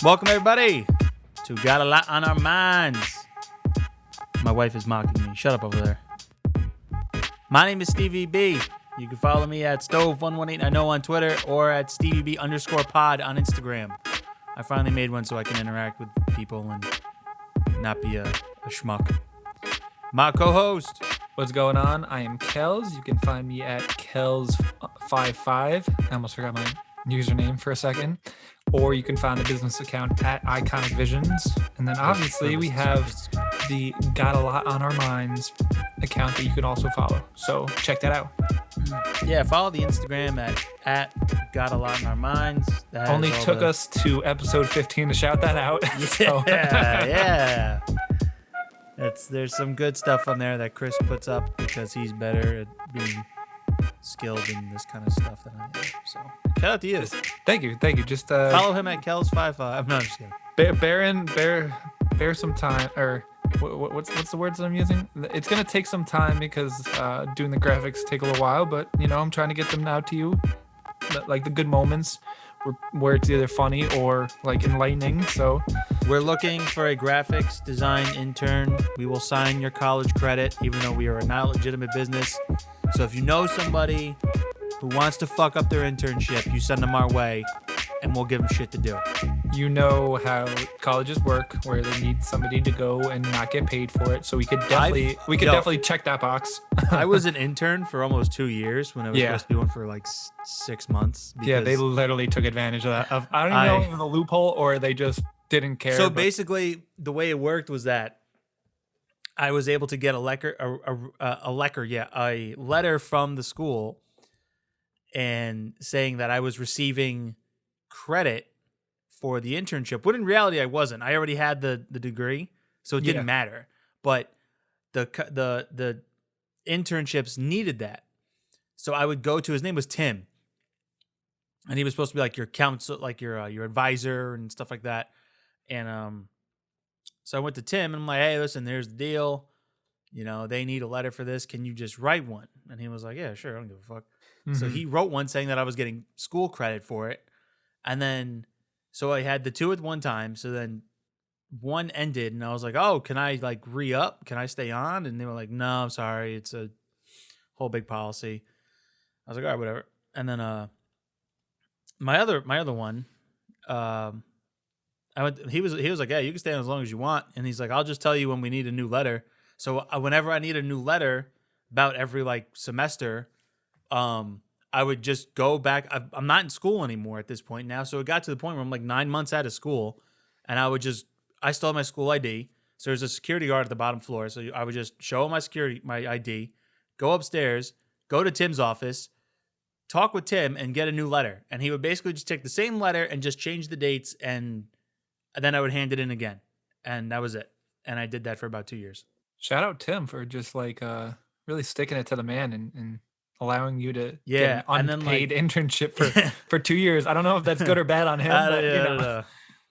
Welcome, everybody, to Got a Lot on Our Minds. My wife is mocking me. Shut up over there. My name is Stevie B. You can follow me at Stove1189 on Twitter or at StevieB_pod on Instagram. I finally made one so I can interact with people and not be a schmuck. My co-host. What's going on? I am Kells. You can find me at Kells55. I almost forgot my username for a second. Or you can find the business account at Iconic Visions. And then obviously we have the Got a Lot on Our Minds account that you can also follow. So check that out. Yeah, follow the Instagram at Got a Lot on Our Minds. That only took us to episode 15 to shout that out. Yeah. There's some good stuff on there that Chris puts up because he's better at being skilled in this kind of stuff than I am. So shout out to you. Thank you. Just follow him at Kells55. I'm not just kidding. Bear some time, or what's the words that I'm using? It's gonna take some time because doing the graphics take a little while, but I'm trying to get them out to you, like the good moments where it's either funny or like enlightening. So we're looking for a graphics design intern. We will sign your college credit, even though we are not a legitimate business. So if you know somebody who wants to fuck up their internship, you send them our way, and we'll give them shit to do. You know how colleges work, where they need somebody to go and not get paid for it. So we could definitely check that box. I was an intern for almost 2 years when I was supposed to be one for like 6 months. Yeah, they literally took advantage of that. I don't even know if it was a loophole or they just didn't care. So basically, the way it worked was that I was able to get a letter from the school and saying that I was receiving credit for the internship. When in reality, I wasn't. I already had the degree, so it didn't matter. But the internships needed that, so I would go to. His name was Tim, and he was supposed to be like your counsel, like your advisor and stuff like that. And so I went to Tim and I'm like, hey, listen, there's the deal. They need a letter for this. Can you just write one? And he was like, yeah, sure. I don't give a fuck. Mm-hmm. So he wrote one saying that I was getting school credit for it. And then, so I had the two at one time. So then one ended and I was like, oh, can I like re-up? Can I stay on? And they were like, no, I'm sorry. It's a whole big policy. I was like, all right, whatever. And then my other one, he was like, yeah, you can stay on as long as you want. And he's like, I'll just tell you when we need a new letter. So whenever I need a new letter, about every like semester, I would just go back. I'm not in school anymore at this point now. So it got to the point where I'm like 9 months out of school, and I still had my school ID. So there's a security guard at the bottom floor. So I would just show him my ID, go upstairs, go to Tim's office, talk with Tim, and get a new letter. And he would basically just take the same letter and just change the dates, and then I would hand it in again. And that was it. And I did that for about 2 years. Shout out Tim for just like really sticking it to the man and allowing you to get an unpaid internship for 2 years. I don't know if that's good or bad on him.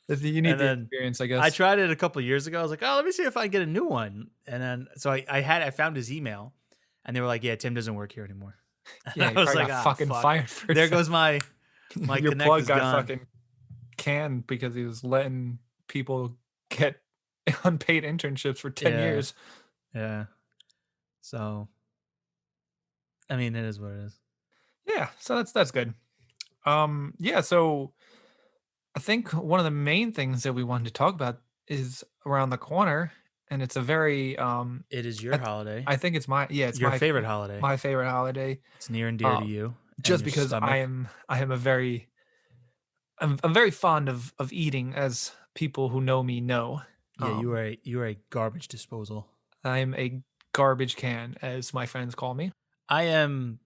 But, you need the experience, I guess. I tried it a couple of years ago. I was like, oh, let me see if I can get a new one. And then so I found his email, and they were like, yeah, Tim doesn't work here anymore. Yeah, I was like, fucking fired. There goes my your plug got fucking canned because he was letting people get unpaid internships for 10 years. Yeah. So, I mean, it is what it is. Yeah. So that's good. So I think one of the main things that we wanted to talk about is around the corner, and it's a very it is your holiday. I think it's it's your my favorite holiday. My favorite holiday. It's near and dear to you. Just because stomach. I'm very fond of eating, as people who know me know. Yeah, you are a garbage disposal. I'm a garbage can, as my friends call me. I am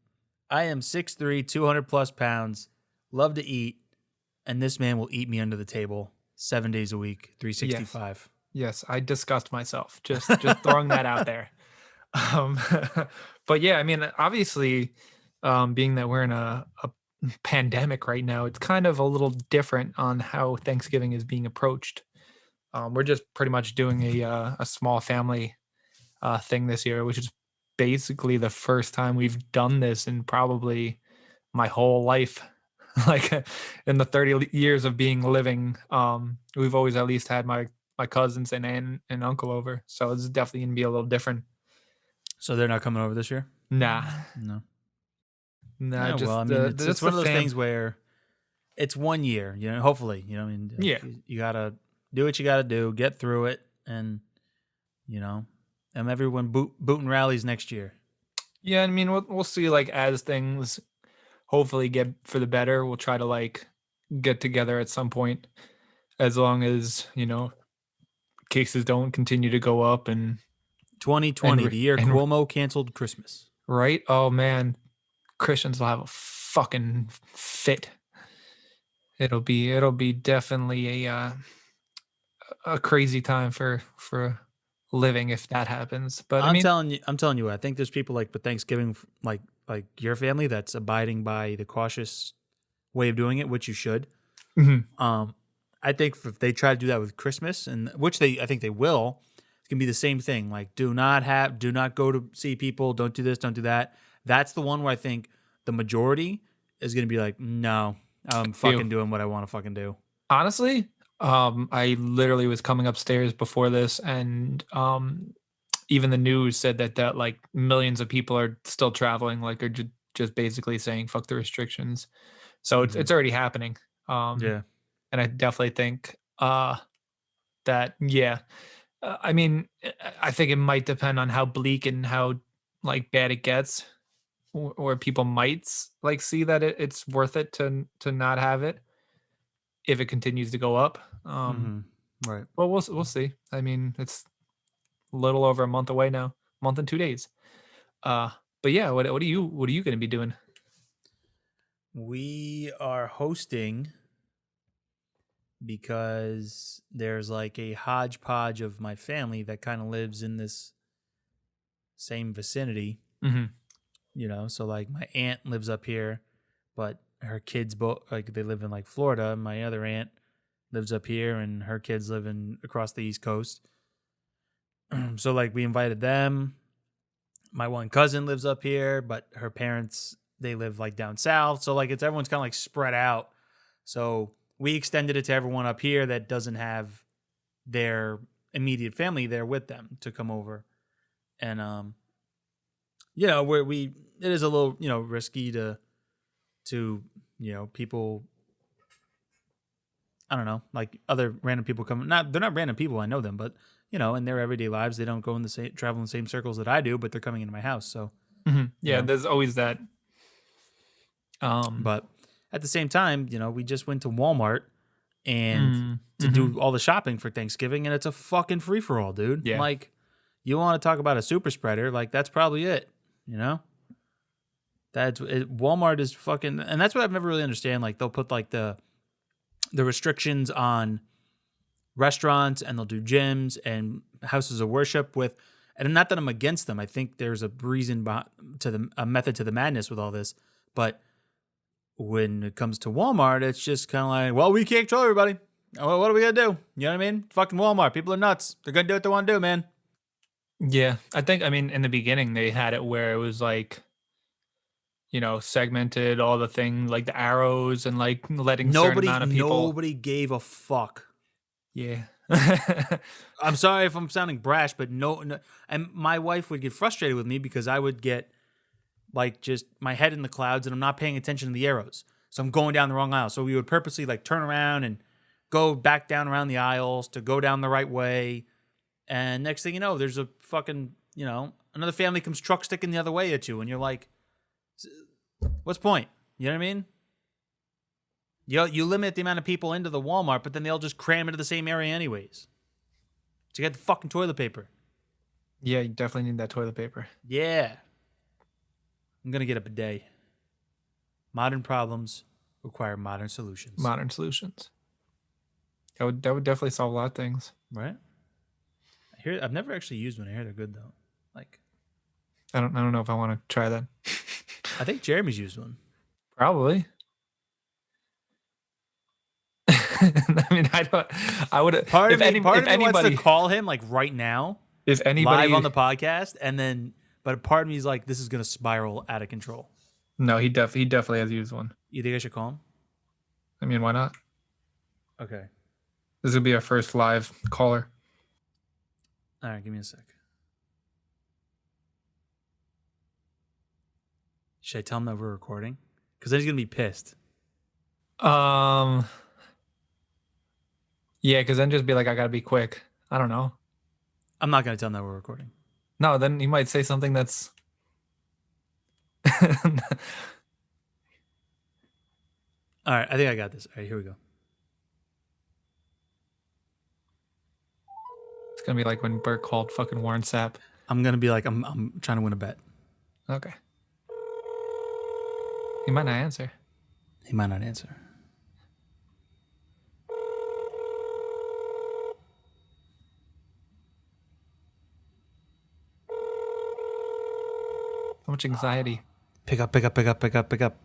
6'3", 200 plus pounds, love to eat, and this man will eat me under the table 7 days a week, 365. Yes, I disgust myself. Just throwing that out there. But yeah, I mean, obviously, being that we're in a pandemic right now, it's kind of a little different on how Thanksgiving is being approached. We're just pretty much doing a small family thing this year, which is basically the first time we've done this in probably my whole life. Like in the 30 years of being living, we've always at least had my cousins and aunt and uncle over. So it's definitely gonna be a little different. So they're not coming over this year? Nah, No. nah. Well, I Just mean, the it's just one the of those fam. things where it's 1 year, hopefully, I mean, like, Yeah. you gotta do what you gotta do, get through it, and, and everyone booting rallies next year. Yeah, I mean, we'll see. Like as things hopefully get for the better, we'll try to like get together at some point. As long as cases don't continue to go up and 2020, the year and Cuomo canceled Christmas. right. Oh man, Christians will have a fucking fit. It'll be definitely a crazy time for living if that happens. But I I'm mean, telling you, I think there's people like with Thanksgiving, like your family, that's abiding by the cautious way of doing it, which you should. mhm, I think if they try to do that with Christmas, and which I think they will, it's gonna be the same thing. Like, do not go to see people. Don't do this. Don't do that. That's the one where I think the majority is gonna be like, no, I'm fucking doing what I want to fucking do. honestly, I literally was coming upstairs before this, and even the news said that like millions of people are still traveling, like are just basically saying fuck the restrictions. So Mhm. it's already happening. Yeah. And I definitely think that yeah. I mean, I think it might depend on how bleak and how like bad it gets, or people might like see that it's worth it to not have it if it continues to go up. Right. Well, we'll see. I mean, it's a little over a month away now, month and 2 days. But yeah, what are you going to be doing? We are hosting because there's like a hodgepodge of my family that kind of lives in this same vicinity. Mm-hmm. So like my aunt lives up here, but her kids both like they live in like Florida. My other aunt lives up here, and her kids live in across the East Coast. So like we invited them. My one cousin lives up here, but her parents they live like down south. So like everyone's kind of like spread out. So we extended it to everyone up here that doesn't have their immediate family there with them to come over. And where it is a little, risky to people, I don't know, like other random people coming. They're not random people, I know them, but in their everyday lives they don't go in the same travel in the same circles that I do, but they're coming into my house. So Mm-hmm. Yeah, know. there's always that. But at the same time, we just went to Walmart and to mm-hmm. do all the shopping for Thanksgiving, and it's a fucking free for all, dude. Yeah. Like, you want to talk about a super spreader? Like, that's probably it. Walmart is fucking, and that's what I've never really understand. Like, they'll put like the restrictions on restaurants, and they'll do gyms and houses of worship with. And not that I'm against them. I think there's a reason a method to the madness with all this, but when it comes to Walmart, it's just kind of like, well, we can't control everybody. What are we gonna do? You know what I mean? Fucking Walmart. People are nuts. They're gonna do what they want to do, man. Yeah, I mean, in the beginning they had it where it was like, segmented all the thing, like the arrows and like letting certain amount of people. Nobody gave a fuck. Yeah. I'm sorry if I'm sounding brash, but no. And my wife would get frustrated with me because I would get like just my head in the clouds and I'm not paying attention to the arrows. So I'm going down the wrong aisle. So we would purposely like turn around and go back down around the aisles to go down the right way. And next thing you know, there's a fucking, another family comes truck sticking the other way at you. And you're like, what's the point? You know what I mean? You limit the amount of people into the Walmart, but then they'll just cram into the same area anyways. So you get the fucking toilet paper. Yeah, you definitely need that toilet paper. Yeah. I'm going to get a bidet. Modern problems require modern solutions. Modern solutions. That would definitely solve a lot of things. Right? I've never actually used one. I hear they're good though. Like, I don't know if I want to try that. I think Jeremy's used one. Probably. I mean, I would. Part of me wants to call him like right now. If anybody live on the podcast, and then, but part of me is like, this is gonna spiral out of control. No, he definitely has used one. You think I should call him? I mean, why not? Okay. This will be our first live caller. All right, give me a sec. Should I tell him that we're recording? Because then he's gonna be pissed. Yeah, because then just be like, I gotta be quick. I don't know. I'm not gonna tell him that we're recording. No, then he might say something that's. All right, I think I got this. All right, here we go. It's gonna be like when Bert called fucking Warren Sapp. I'm gonna be like, I'm trying to win a bet. Okay. He might not answer. He might not answer. So much anxiety. Pick up, pick up, pick up, pick up, pick up.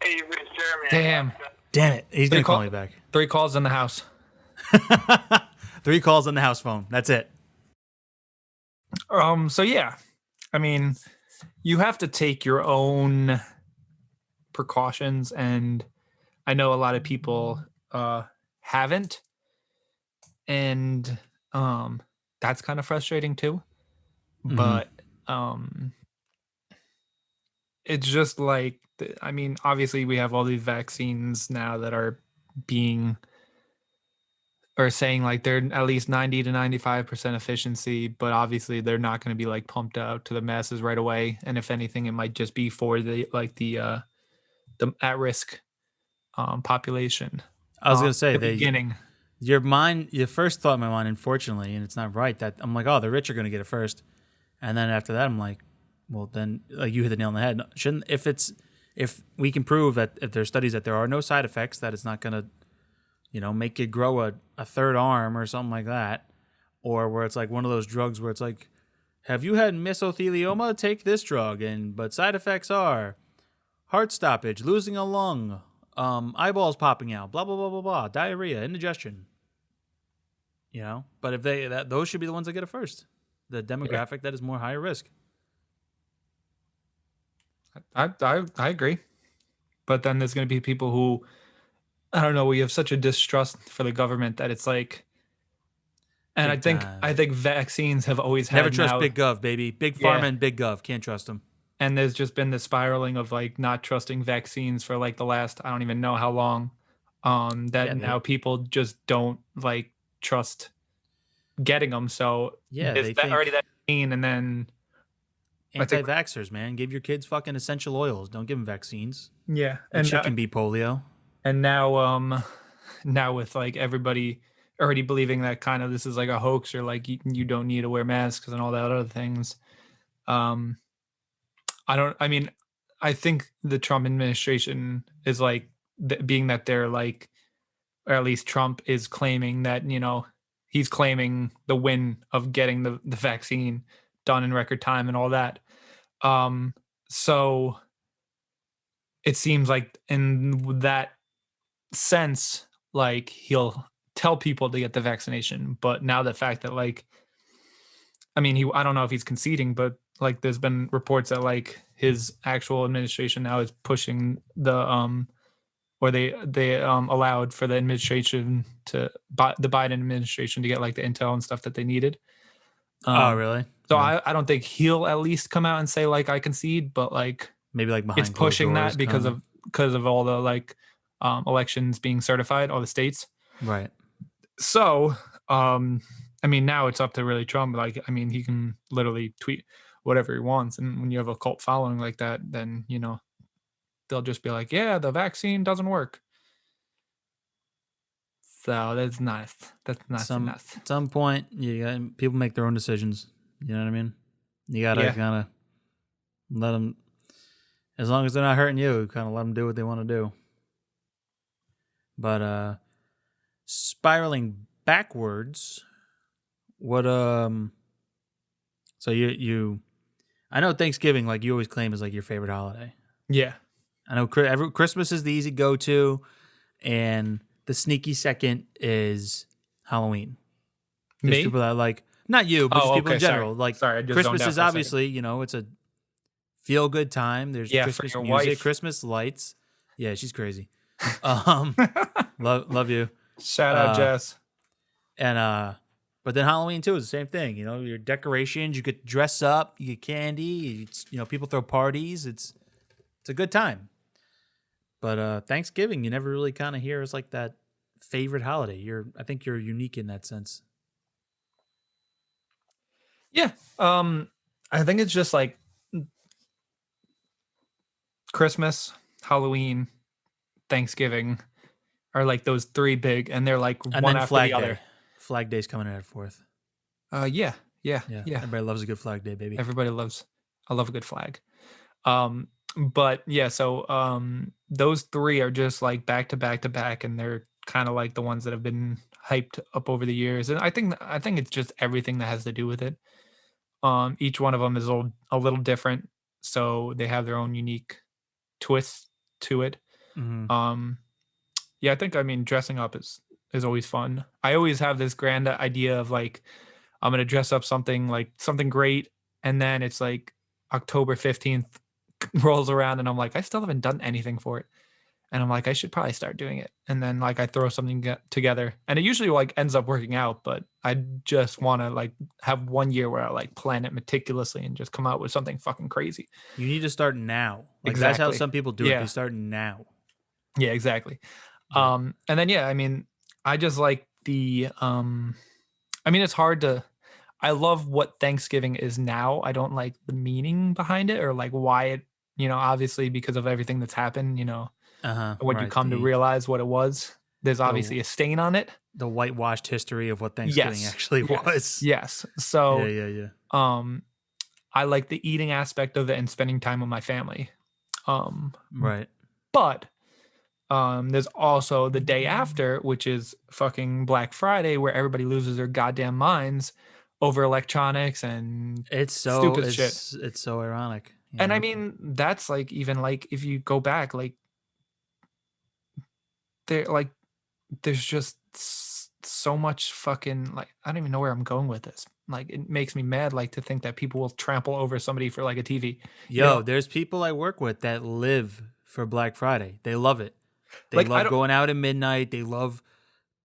Hey, you reached Jeremy. Damn. Damn it. He's gonna call- call me back. 3 calls in the house. 3 calls on the house phone. That's it. So yeah, I mean, you have to take your own precautions, and I know a lot of people haven't, and that's kind of frustrating too. Mhm. But it's just like, I mean, obviously we have all these vaccines now that are being or saying like they're at least 90 to 95% efficiency, but obviously they're not going to be like pumped out to the masses right away. And if anything, it might just be for the at-risk population. I was gonna say at the beginning. Your first thought in my mind, unfortunately, and it's not right, that I'm like, oh, the rich are gonna get it first. And then after that I'm like, well then, like, you hit the nail on the head. Shouldn't, if we can prove that if there's studies that there are no side effects, that it's not gonna, make it grow a third arm or something like that, or where it's like one of those drugs where it's like, have you had mesothelioma? Take this drug, but side effects are heart stoppage, losing a lung, eyeballs popping out, blah blah blah blah blah, diarrhea, indigestion. But if those should be the ones that get it first, the demographic that is more higher risk. I agree, but then there's going to be people who, I don't know, we have such a distrust for the government that it's like, and I think vaccines have always had Never trust now, big gov, baby. Big Yeah. pharma and big gov, can't trust them. and there's just been the spiraling of like not trusting vaccines for like the last, I don't even know how long, now people just don't like trust getting them. So Yeah, it's they that, think already that mean, and then I think- anti-vaxxers, man. Give your kids fucking essential oils. Don't give them vaccines. yeah, And shit can be polio. And now with like everybody already believing that kind of this is like a hoax, or like you don't need to wear masks and all that other things. I think the Trump administration is like, being that they're like, or at least Trump is claiming that, he's claiming the win of getting the vaccine done in record time and all that. So it seems like in that sense, like, he'll tell people to get the vaccination. But now the fact that, like, I mean, I don't know if he's conceding, but like there's been reports that like his actual administration now is pushing the or they allowed for the administration the Biden administration to get like the intel and stuff that they needed. Oh, really? So Yeah. I don't think he'll at least come out and say like I concede, but like Maybe like behind it's closed pushing doors, that because of all the like elections being certified, all the states. right. So I mean, now it's up to really Trump. Like, I mean, he can literally tweet whatever he wants, and when you have a cult following like that, then they'll just be like, yeah, the vaccine doesn't work. So that's nice. That's nice. At some point, people make their own decisions. You know what I mean? You gotta kind of let them, as long as they're not hurting you, kind of let them do what they want to do. But spiraling backwards, what so you I know Thanksgiving, like you always claim, is like your favorite holiday. Yeah. I know Christmas is the easy go-to, and the sneaky second is Halloween. There's Me? people that like, not you, but just people in general. Sorry. Like, Sorry, I just Christmas zoned out is for a obviously, it's a feel-good time. There's Yeah, for Christmas your music, wife. Christmas lights. Yeah, she's crazy. Love you. Shout out Jess. And but then Halloween too is the same thing. You know, your decorations, you get to dress up, you get candy, people throw parties. It's a good time. But Thanksgiving, you never really kind of hear as like that favorite holiday. I think you're unique in that sense. Yeah. I think it's just like Christmas, Halloween, Thanksgiving are like those three big, and they're like And one then after Flag the Day. other. Flag Day's coming in at fourth. Yeah. Everybody loves a good Flag Day, baby. Everybody loves. I love a good flag. But yeah, so those three are just like back to back to back, and they're kind of like the ones that have been hyped up over the years. And I think it's just everything that has to do with it. Each one of them is a little different, so they have their own unique twist to it. Mm-hmm. Yeah, I mean dressing up is always fun. I always have this grand idea of like I'm gonna dress up something great, and then it's like October 15th rolls around and I'm like, I still haven't done anything for it. And I'm like, I should probably start doing it. And then like I throw something together, and it usually like ends up working out, but I just want to like have 1 year where I like plan it meticulously and just come out with something fucking crazy. You need to start now. Like Exactly. That's how some people do it. Yeah. They start now. Yeah, exactly. Yeah. And then, yeah, I mean, I just like the, I mean, it's hard to, I love what Thanksgiving is now. I don't like the meaning behind it, or like why it, obviously because of everything that's happened, when you come to realize what it was, there's obviously a stain on it. The whitewashed history of what Thanksgiving actually was. Yes. So, yeah. I like the eating aspect of it and spending time with my family. Right. But there's also the day after, which is fucking Black Friday, where everybody loses their goddamn minds over electronics and stupid shit. It's so ironic. And I mean, that's like, even like if you go back, like there's just so much fucking, like, I don't even know where I'm going with this. Like, it makes me mad, like, to think that people will trample over somebody for like a TV. There's people I work with that live for Black Friday. They love it. They Like, love going out at midnight. They love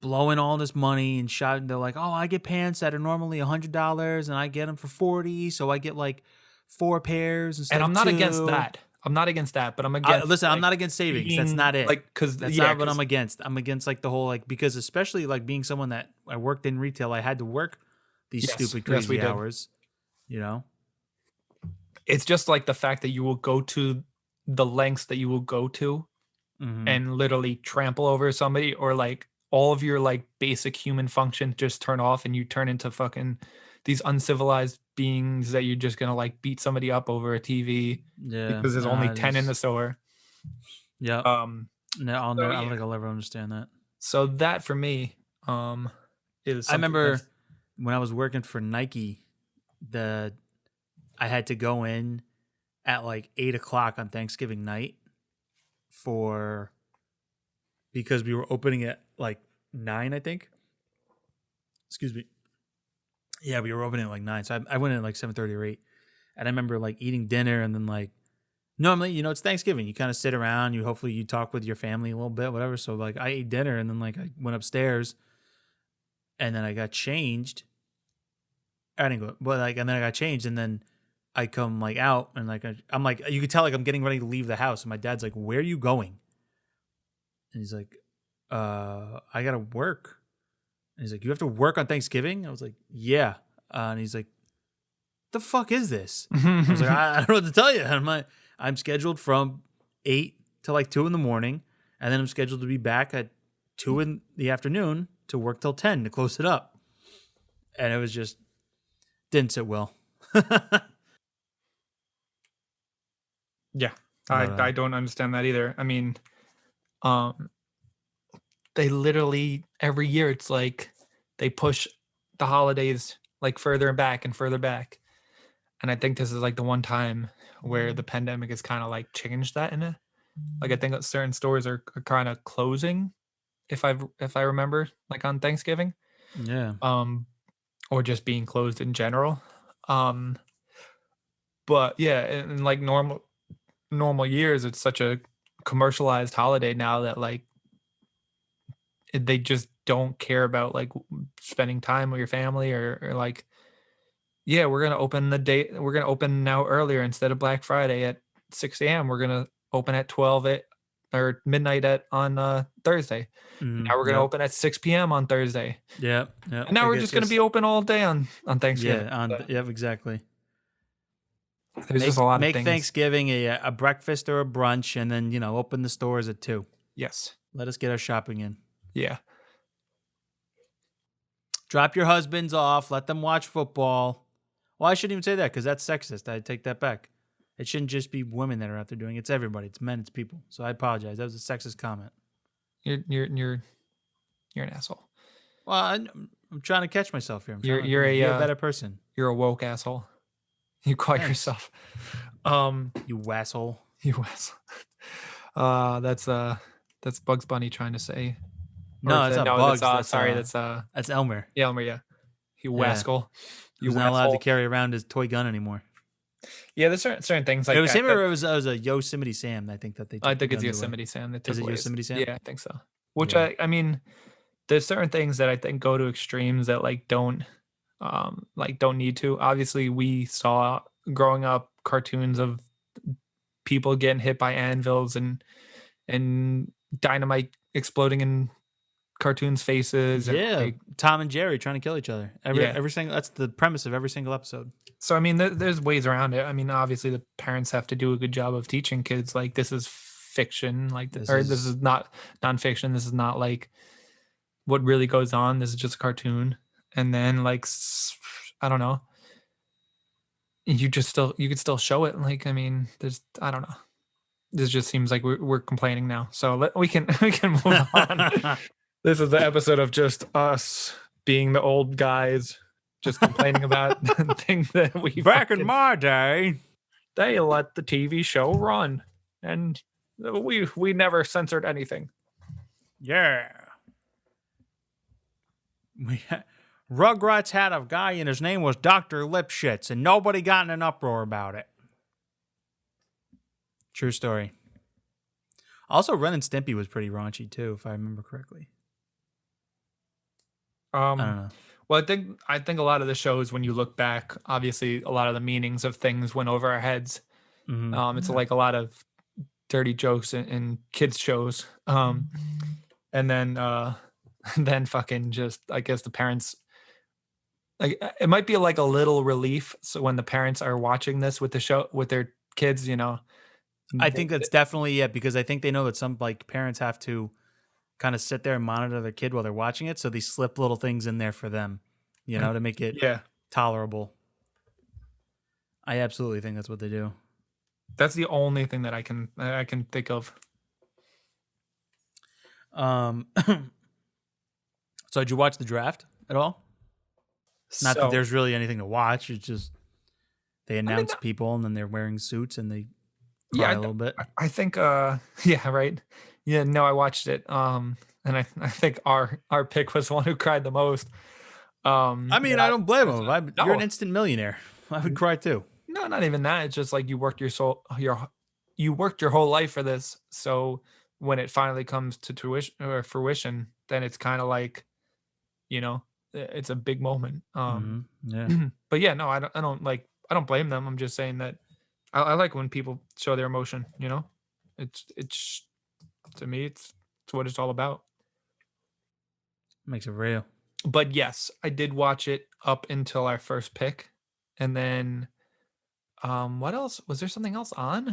blowing all this money and shouting. They're like, oh, I get pants that are normally $100 and I get them for $40. So I get like 4 pairs instead of 2. And I'm not against that. I'm not against that, but I'm against. Listen, like, I'm not against savings. That's not it. Like, because that's not what I'm against. I'm against like the whole, like, because especially like being someone that I worked in retail, I had to work these stupid crazy hours. It's just like the fact that you will go to the lengths that you will go to and literally trample over somebody, or like all of your like basic human functions just turn off and you turn into fucking these uncivilized beings that you're just gonna like beat somebody up over a TV because there's only 10 in the store. Yeah. I don't think I'll ever understand that. So that for me is. I remember when I was working for Nike, I had to go in at like 8:00 on Thanksgiving night because we were opening at like 9, I think. Excuse me. Yeah, we were opening at like 9. So I went in at like 7:30 or 8. And I remember like eating dinner, and then like normally, it's Thanksgiving. You kind of sit around, hopefully you talk with your family a little bit, whatever. So like I ate dinner, and then like I went upstairs, and then I got changed. I didn't go, but like, and then I got changed, and then I come like out, and like I'm like, you could tell like I'm getting ready to leave the house, and my dad's like, "Where are you going?" And he's like, "I gotta work." And he's like, "You have to work on Thanksgiving?" I was like, "Yeah." And he's like, "The fuck is this?" I was like, I don't know what to tell you. I'm scheduled from 8 to like 2 in the morning, and then I'm scheduled to be back at 2 in the afternoon to work till 10 to close it up. And it was just didn't sit well. Yeah, I don't understand that either. I mean, they literally every year it's like they push the holidays like further back and further back, and I think this is like the one time where the pandemic has kind of like changed that in it. Like I think that certain stores are kind of closing, if I remember, like on Thanksgiving. Yeah. Or just being closed in general. But yeah, in like normal years, it's such a commercialized holiday now that like they just don't care about like spending time with your family or like, yeah, we're gonna open we're gonna open now earlier instead of Black Friday at 6 a.m. We're gonna open at 12 or midnight on Thursday. Now we're gonna open at 6 p.m. on Thursday. Yeah. And now we're just gonna be open all day on Thanksgiving. Yeah, exactly. There's just a lot of make things. Thanksgiving a breakfast or a brunch, and then open the stores at 2. Yes. Let us get our shopping in. Yeah. Drop your husbands off. Let them watch football. Well, I shouldn't even say that because that's sexist. I take that back. It shouldn't just be women that are out there doing it. It's everybody. It's men. It's people. So I apologize. That was a sexist comment. You're an asshole. Well, I'm trying to catch myself here. You're a better person. You're a woke asshole. You call yourself. You wasshole. You asshole. That's Bugs Bunny trying to say. No, it's not Bugs. That's Elmer. Yeah, Elmer. Yeah. You wascal. He's not allowed to carry around his toy gun anymore. Yeah, there's certain things like it was him, or it was a Yosemite Sam. I think that they. I think it's Yosemite Sam. Is it Yosemite Sam? Yeah, I think so. Which I mean, there's certain things that I think go to extremes that don't need to. Obviously, we saw growing up cartoons of people getting hit by anvils and dynamite exploding in cartoons' faces. Yeah, and Tom and Jerry trying to kill each other. Every single. That's the premise of every single episode. So I mean, there's ways around it. I mean, obviously the parents have to do a good job of teaching kids like this is fiction, like this is not nonfiction. This is not like what really goes on. This is just a cartoon. And then like I don't know, you could still show it. Like I mean, I don't know. This just seems like we're complaining now. So we can move on. This is the episode of just us being the old guys. Just complaining about things that we back in my day. They let the TV show run, and we never censored anything. Yeah, Rugrats had a guy, and his name was Dr. Lipschitz, and nobody got in an uproar about it. True story. Also, Ren and Stimpy was pretty raunchy too, if I remember correctly. I don't know. Well, I think a lot of the shows, when you look back, obviously a lot of the meanings of things went over our heads. Mm-hmm. It's like a lot of dirty jokes in kids shows. And then fucking just, I guess the parents, like it might be like a little relief. So when the parents are watching this with the show with their kids, I think that's definitely it, because I think they know that some like parents have to kind of sit there and monitor their kid while they're watching it, so they slip little things in there for them, to make it tolerable. I absolutely think that's what they do. That's the only thing that I can think of. So did you watch the draft at all? Not that there's really anything to watch. It's just they announce people and then they're wearing suits and they cry a little bit. I think right. Yeah, no, I watched it. And I think our pick was the one who cried the most. I mean, I don't blame him. You're an instant millionaire. I would cry too. No, not even that. It's just like you worked you worked your whole life for this. So when it finally comes to fruition, then it's kind of like, it's a big moment. Yeah. But yeah, no, I don't blame them. I'm just saying that I like when people show their emotion. It's to me, it's what it's all about. Makes it real. But yes, I did watch it up until our first pick, and then what else? Was there something else on?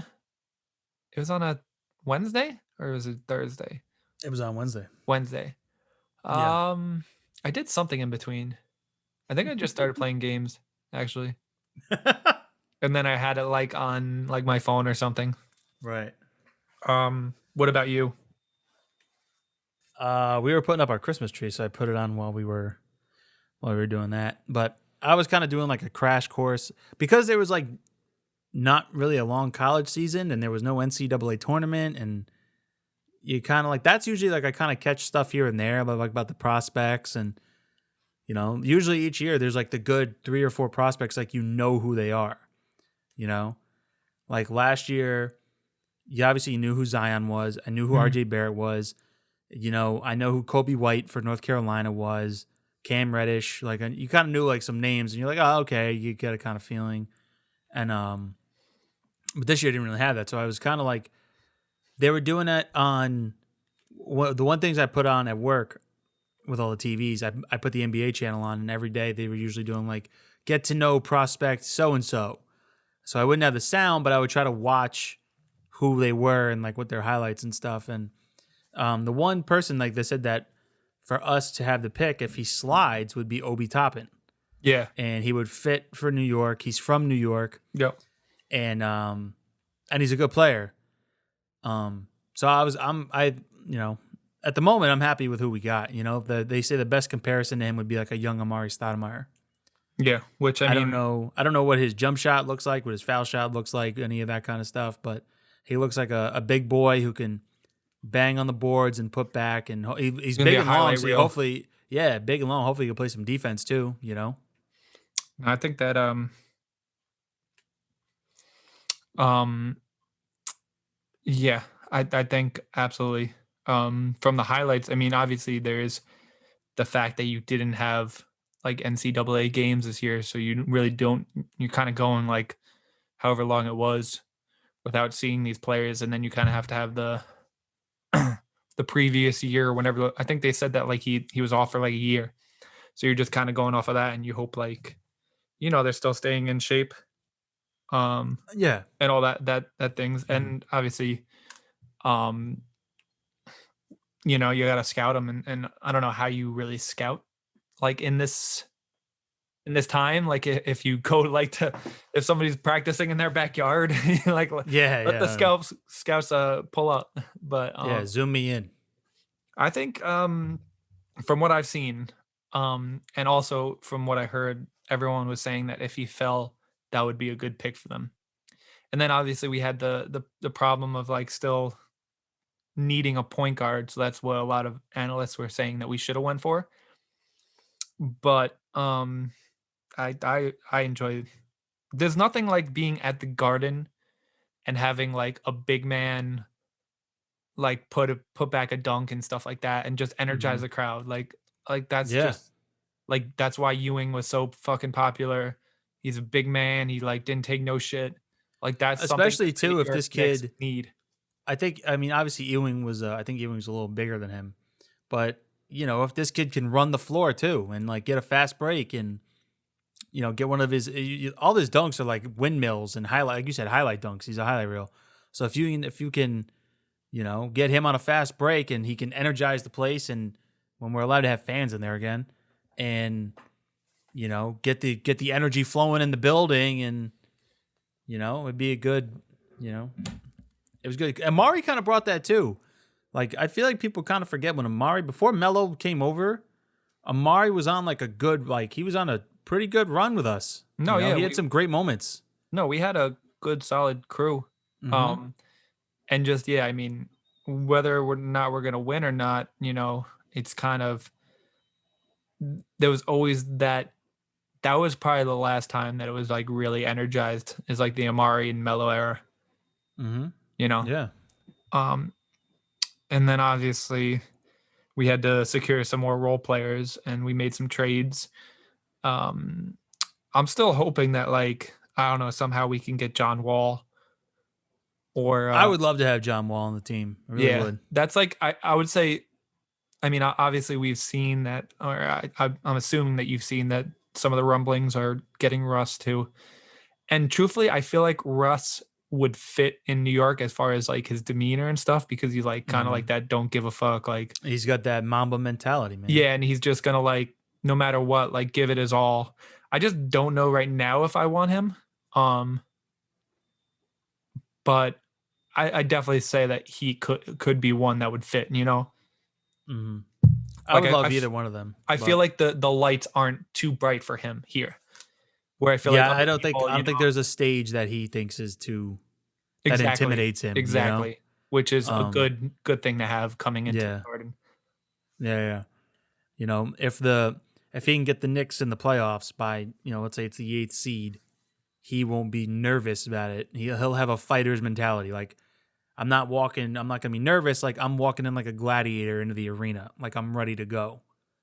It was on a Wednesday, or was it Thursday? It was on Wednesday. Yeah. I did something in between. I think I just started playing games, actually. And then I had it like on like my phone or something. Right. What about you? We were putting up our Christmas tree, so I put it on while we were doing that. But I was kind of doing like a crash course because there was like not really a long college season and there was no NCAA tournament, and you kind of like, that's usually like I kind of catch stuff here and there about the prospects, and usually each year there's like the good 3 or 4 prospects, like who they are, like last year you obviously knew who Zion was. I knew who Mhm. RJ Barrett was. I know who Kobe White for North Carolina was. Cam Reddish, like you kind of knew like some names, and you're like, oh, okay, you get a kind of feeling. And but this year I didn't really have that, so I was kind of like, they were doing that on the one things I put on at work with all the TVs. I put the NBA channel on, and every day they were usually doing like get to know prospect so and so. So I wouldn't have the sound, but I would try to watch who they were and like what their highlights and stuff. And the one person like they said that for us to have the pick if he slides would be Obi Toppin, Yeah. and he would fit for New York. He's from New York, Yep. and he's a good player. So at the moment I'm happy with who we got. They say the best comparison to him would be like a young Amari Stoudemire. Yeah. Which I mean, I don't know what his jump shot looks like, what his foul shot looks like, any of that kind of stuff, but he looks like a big boy who can bang on the boards and put back, and he's gonna be big a and long, highlight so reel. hopefully, yeah, big and long. Hopefully, he can play some defense too. I think that yeah, I think absolutely. From the highlights, I mean, obviously there is the fact that you didn't have like NCAA games this year, so you really don't. You're kind of going like however long it was without seeing these players, and then you kind of have to have the the previous year. Whenever I think they said that like he was off for like a year, so you're just kind of going off of that, and you hope like they're still staying in shape. Yeah, And all that things, and obviously you got to scout them, and I don't know how you really scout like in this time, like if you go like to if somebody's practicing in their backyard, like let the scouts pull up. But zoom me in. I think from what I've seen, and also from what I heard, everyone was saying that if he fell, that would be a good pick for them. And then obviously we had the problem of like still needing a point guard, so that's what a lot of analysts were saying that we should have went for. But I enjoy. There's nothing like being at the Garden and having like a big man like put back a dunk and stuff like that, and just energize the crowd. Like that's just like that's why Ewing was so fucking popular. He's a big man. He like didn't take no shit. Like that's especially something too if this kid need. I mean, obviously Ewing was. I think Ewing's a little bigger than him, but if this kid can run the floor too and like get a fast break and get one of his all his dunks are like windmills and highlight, like you said, highlight dunks. He's a highlight reel. So if you can, get him on a fast break and he can energize the place, and when we're allowed to have fans in there again, and get the energy flowing in the building, and it'd be a good, it was good. Amari kind of brought that too. Like I feel like people kind of forget when Amari, before Melo came over, Amari was on like he was on a pretty good run with us. No, he had some great moments. No, we had a good solid crew. Mm-hmm. And just I mean, whether we're gonna win or not, it's kind of there was always that was probably the last time that it was like really energized, is like the Amari and Melo era. Mm-hmm. Yeah. And then obviously we had to secure some more role players, and we made some trades. I'm still hoping that like I don't know, somehow we can get John Wall. Or I would love to have John Wall on the team. I really would. That's like I would say. I mean, obviously we've seen that, or I'm assuming that you've seen that some of the rumblings are getting Russ too. And truthfully, I feel like Russ would fit in New York as far as like his demeanor and stuff, because he's like kind of like that don't give a fuck, like he's got that Mamba mentality, man. Yeah, and he's just gonna like no matter what, like give it his all. I just don't know right now if I want him. But I definitely say that he could be one that would fit, Mm-hmm. I would love either one of them. I feel like the lights aren't too bright for him here. Where I feel like I don't think there's a stage that he thinks is too that intimidates him. Exactly. Which is a good thing to have coming into the Garden. Yeah. If he can get the Knicks in the playoffs by, let's say it's the 8th seed, he won't be nervous about it. He'll have a fighter's mentality. Like, I'm not going to be nervous. Like I'm walking in like a gladiator into the arena. Like I'm ready to go,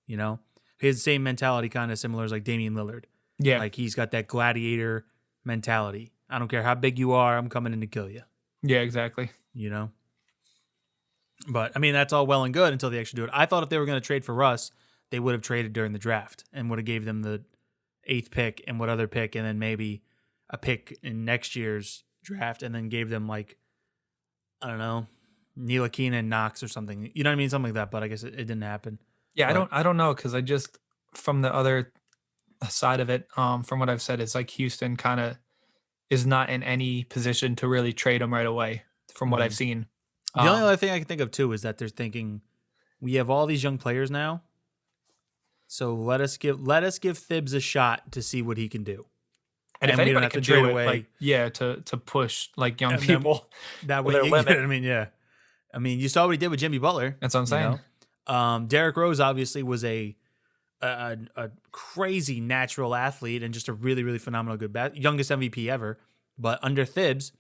you know? His same mentality kind of similar as like Damian Lillard. Yeah. Like he's got that gladiator mentality. I don't care how big you are. I'm coming in to kill you, Yeah, exactly. you know? But I mean, that's all well and good until they actually do it. I thought if they were going to trade for Russ, they would have traded during the draft and would have gave them the 8th pick and what other pick, and then maybe a pick in next year's draft, and then gave them like, I don't know, Ntilikina and Knox or something. You know what I mean? Something like that. But I guess it didn't happen. Yeah, But- I don't know, because I just, from the other side of it, from what I've said, it's like Houston kind of is not in any position to really trade him right away. From what I've seen, The only other thing I can think of too is that they're thinking we have all these young players now, so let us give Thibs a shot to see what he can do. and if we don't anybody have can to trade do it, away. like to push like young And then- people, That way, their limit. I mean, yeah. I mean, you saw what he did with Jimmy Butler. that's what I'm saying. You know? Derrick Rose obviously was a crazy natural athlete and just a really, really phenomenal youngest MVP ever. But under Thibs,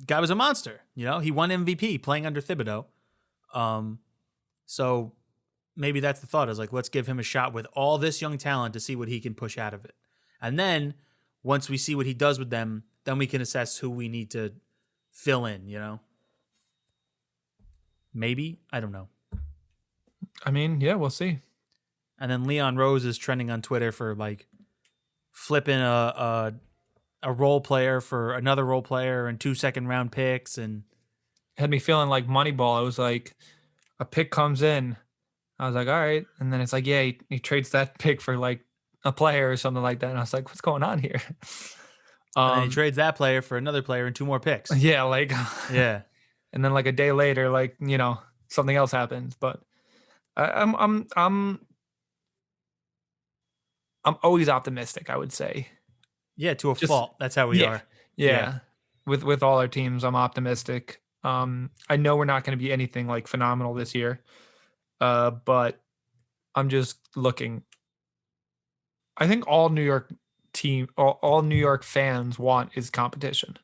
guy was a monster. You know, he won MVP playing under Thibodeau. So maybe that's the thought, is like, let's give him a shot with all this young talent to see what he can push out of it. And then once we see what he does with them, then we can assess who we need to fill in, you know? Maybe. I don't know. I mean, yeah, we'll see. And then Leon Rose is trending on Twitter for like flipping a role player for another role player and 2 second-round picks. And Had me feeling like Moneyball. It was like a pick comes in, I was like, all right, and then it's like, yeah, he trades that pick for like a player or something like that, and I was like, what's going on here? then he trades that player for another player and 2 more picks. Yeah, like Yeah. and then like a day later, like, you know, something else happens. But I'm always optimistic, I would say. Yeah, to a Just- fault. That's how we yeah. are. Yeah. Yeah. With all our teams, I'm optimistic. I know we're not going to be anything like phenomenal this year. But I'm just looking. I think all New York all New York fans want is competition.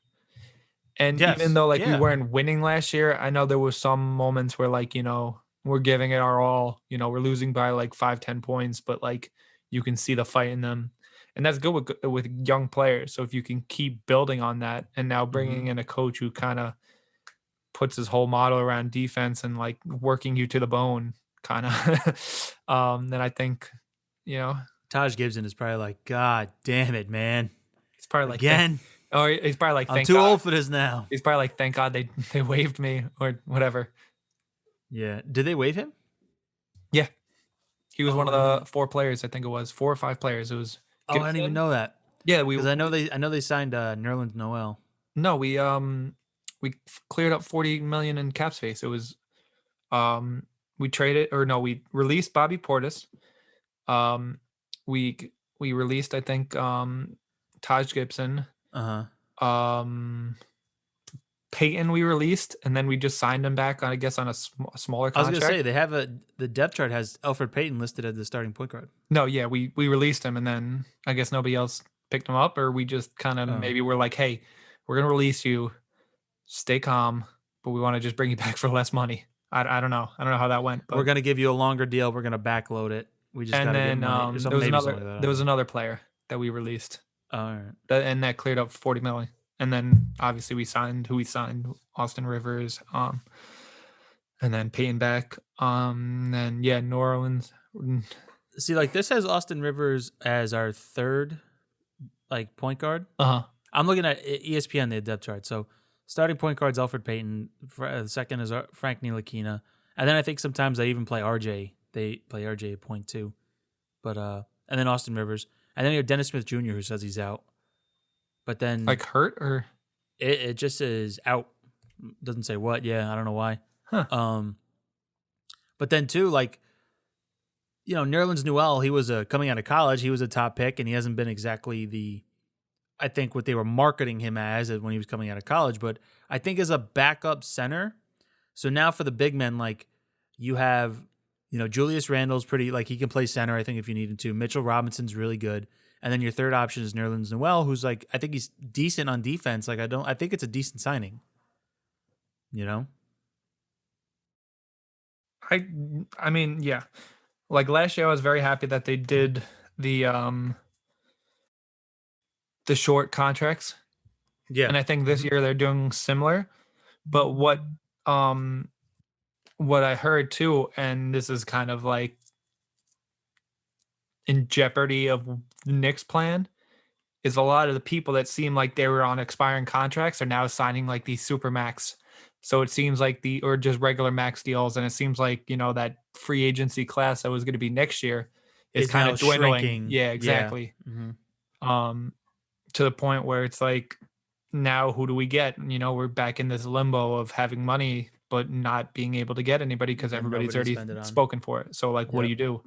And Yes. even though like we Yeah. weren't winning last year, I know there was some moments where like, you know, we're giving it our all, you know, we're losing by like 5-10 points, but like you can see the fight in them. And that's good with young players. So if you can keep building on that, and now bringing in a coach who kind of puts his whole model around defense and like working you to the bone, kind of, then I think, you know, Taj Gibson is probably like, God damn it, man. it's probably like, Again? he's probably like, I'm thank too God. old for this now. He's probably like, thank God they waived me or whatever. Yeah. Did they waive him? He was one of Oh. the 4 players, I think it was 4 or 5 players. It was Oh, I didn't even Gibson. know that. Yeah, we Because I know they signed Nerlens Noel. no, we cleared up 40 million in cap space. It was we released Bobby Portis. We released, I think, Taj Gibson. Uh-huh. Peyton we released, and then we just signed him back on, I guess, on a smaller I was contract. gonna say they have the depth chart has Alfred Payton listed as the starting point guard. No, yeah, we released him, and then I guess nobody else picked him up, or we just kind of Oh. maybe we're like, hey, we're gonna release you, stay calm, but we want to just bring you back for less money. I don't know. I don't know how that went. But We're gonna give you a longer deal. We're gonna backload it. We just and gotta then get money. there was Maybe another something like that. there was another player that we released, All right. and that cleared up 40 million. And then obviously we signed Austin Rivers, and then Peyton back, then yeah, New Orleans. See, like this has Austin Rivers as our third, like point guard. Uh-huh. I'm looking at ESPN, the depth chart. So starting point guard's Alfred Payton. The second is Frank Ntilikina, and then I think sometimes they even play RJ. They play RJ at point too, but and then Austin Rivers, and then you have Dennis Smith Jr. who says he's out, but then Like hurt or it just says out. Doesn't say what. Yeah, I don't know why. Huh. But then too, like, you know, Nerlens Noel, he was coming out of college, he was a top pick, and he hasn't been exactly I think what they were marketing him as when he was coming out of college. But I think as a backup center, so now for the big men, like you have, you know, Julius Randle's pretty, like he can play center, I think, if you need him to. Mitchell Robinson's really good. And then your third option is Nerlens Noel, who's like, I think he's decent on defense. Like I think it's a decent signing. You know? I mean, yeah. Like last year I was very happy that they did the the short contracts. Yeah. And I think this year they're doing similar. But um what I heard too, and this is kind of like in jeopardy of Nick's plan, is a lot of the people that seem like they were on expiring contracts are now signing like these super max. So it seems like or just regular max deals, and it seems like that free agency class that was going to be next year is Is kind now of dwindling. shrinking. Yeah, Yeah. exactly. Hmm. Um, to the point where it's like, now who do we get? We're back in this limbo of having money but not being able to get anybody because And everybody's nobody to already spend it on. spoken for it. So like, what do Yep. you do?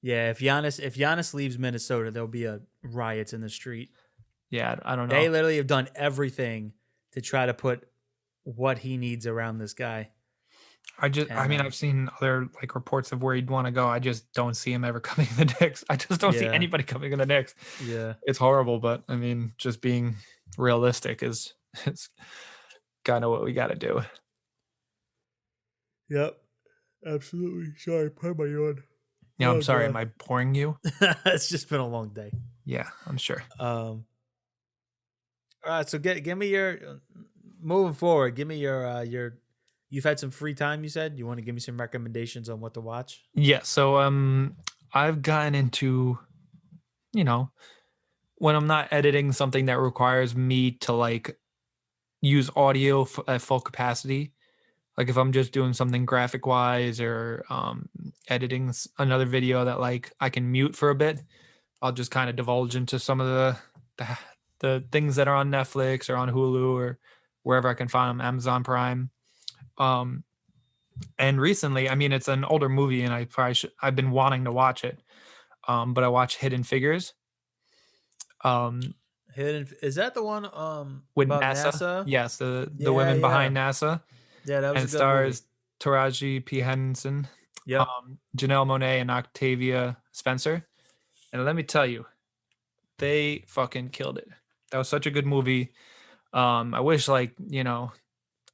Yeah, if Giannis leaves Minnesota, there'll be a riots in the street. Yeah, I don't They know. literally have done everything to try to put what he needs around this guy. I mean, And I've seen other like reports of where he'd want to go. I just don't see him ever coming to the Knicks. I just don't see Yeah. anybody coming to the Knicks. yeah, It's horrible, but I mean, just being realistic is it's kind of what we got to do. yep, absolutely. Sorry, pardon my yawn. Yeah, I'm Oh, sorry. God. Am I boring you? It's just been a long day. Yeah, I'm sure. All right, so give me your moving forward. Give me your You've had some free time. You said you want to give me some recommendations on what to watch. Yeah. So I've gotten into when I'm not editing something that requires me to like use audio at full capacity. Like if I'm just doing something graphic wise or editing another video that like I can mute for a bit, I'll just kind of divulge into some of the things that are on Netflix or on Hulu or wherever I can find them, Amazon Prime. And recently, I mean, it's an older movie, and I've been wanting to watch it, but I watched Hidden Figures. Is that the one With about NASA. NASA? Yes, the Yeah, women yeah. behind NASA. Yeah, that was And a it good stars movie. Taraji P. Henson, Yep. Janelle Monáe, and Octavia Spencer. And let me tell you, they fucking killed it. That was such a good movie. I wish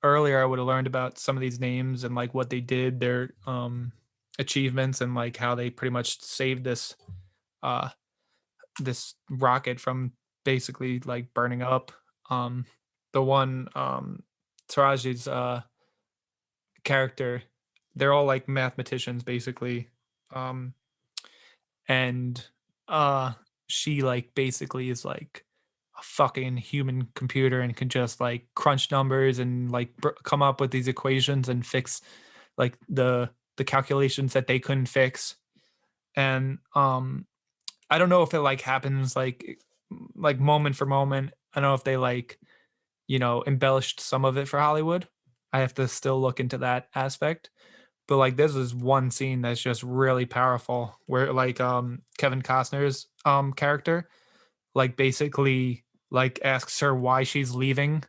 earlier I would have learned about some of these names and like what they did, their achievements, and like how they pretty much saved this this rocket from basically like burning up. The one Taraji's character, they're all like mathematicians basically. And she like basically is like a fucking human computer and can just like crunch numbers and like come up with these equations and fix like the calculations that they couldn't fix. And I don't know if it like happens like moment for moment. I don't know if they like embellished some of it for Hollywood. I have to still look into that aspect. But like this is one scene that's just really powerful where like Kevin Costner's character like basically like asks her why she's leaving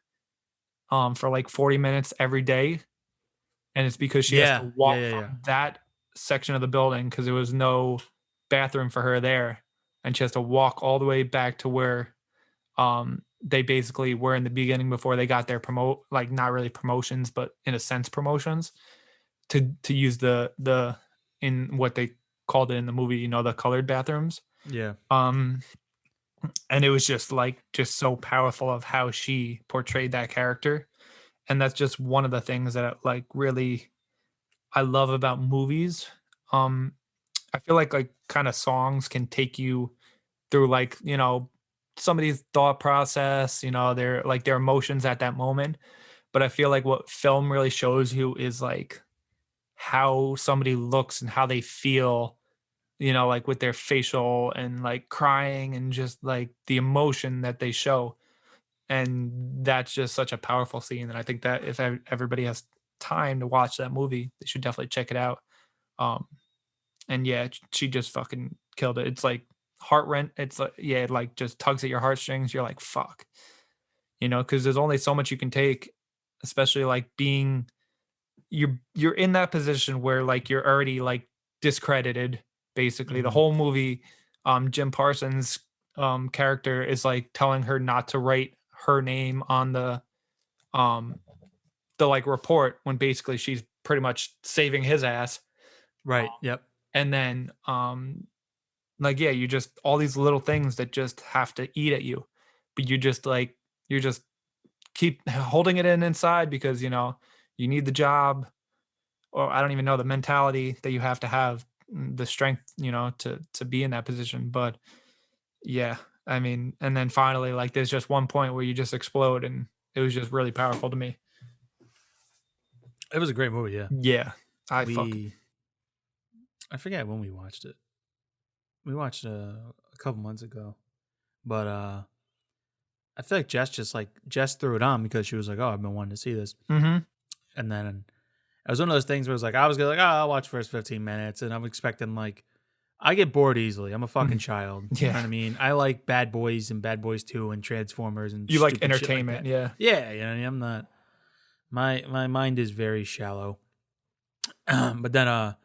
for like 40 minutes every day, and it's because she has to walk from that section of the building because there was no bathroom for her there, and she has to walk all the way back to where they basically were in the beginning before they got their like not really promotions but in a sense promotions to use the in what they called it in the movie, the colored bathrooms. Yeah. And it was just so powerful of how she portrayed that character. And that's just one of the things that like really I love about movies. I feel like kind of songs can take you through like, somebody's thought process, their emotions at that moment. But I feel like what film really shows you is like how somebody looks and how they feel, like with their facial and like crying and just like the emotion that they show. And that's just such a powerful scene. And I think that if everybody has time to watch that movie, they should definitely check it out. And yeah, she just fucking killed it. It's like heart rent. It's like, yeah, it like just tugs at your heartstrings. You're like, fuck, because there's only so much you can take, especially like being you're in that position where like you're already like discredited basically. The whole movie, Jim Parsons character is like telling her not to write her name on the the like report when basically she's pretty much saving his ass. Right. Yep. And then like yeah, you just all these little things that just have to eat at you, but you just keep holding it inside because you know you need the job, or I don't even know the mentality that you have to have, the strength, you know, to be in that position. But yeah, I mean, and then finally, like, there's just one point where you just explode, and it was just really powerful to me. It was a great movie. Yeah. Yeah, I forget when we watched it. We watched a couple months ago, but I feel like Jess threw it on because she was like, "Oh, I've been wanting to see this," Mm-hmm. and then it was one of those things where it was like I was gonna like, "Oh, I'll watch the first 15 minutes," and I'm expecting like I get bored easily. I'm a fucking child. You know what I mean? I like Bad Boys and Bad Boys 2 and Transformers and You like stupid shit like entertainment, that. yeah. Yeah, you know, I'm not. My mind is very shallow. But then I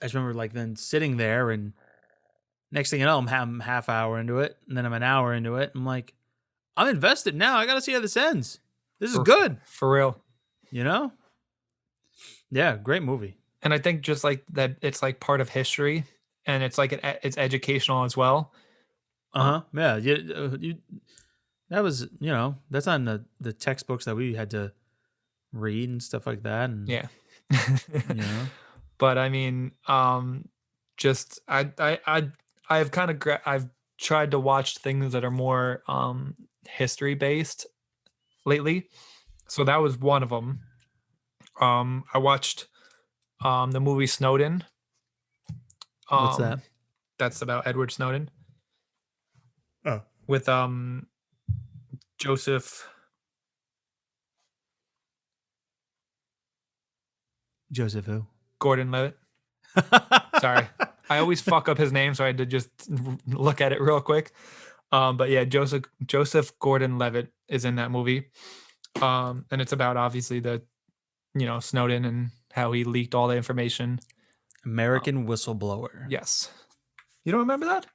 just remember like then sitting there, and next thing you know, I'm half hour into it, and then I'm an hour into it. I'm like, I'm invested now. I gotta see how this ends. This is good. For real. You know? Yeah, great movie. And I think just like that, it's like part of history, and it's like it's educational as well. Yeah. You that was, you know, that's on the textbooks that we had to read and stuff like that. And Yeah. you know. But I mean, just I've kind of I've tried to watch things that are more history based lately. So that was one of them. I watched the movie Snowden. What's that? That's about Edward Snowden. Oh. With Joseph who? Gordon-Levitt. Sorry. I always fuck up his name, so I had to just look at it real quick. But yeah, Joseph Gordon-Levitt is in that movie. And it's about obviously the, you know, Snowden and how he leaked all the information. American Whistleblower. Yes. You don't remember that?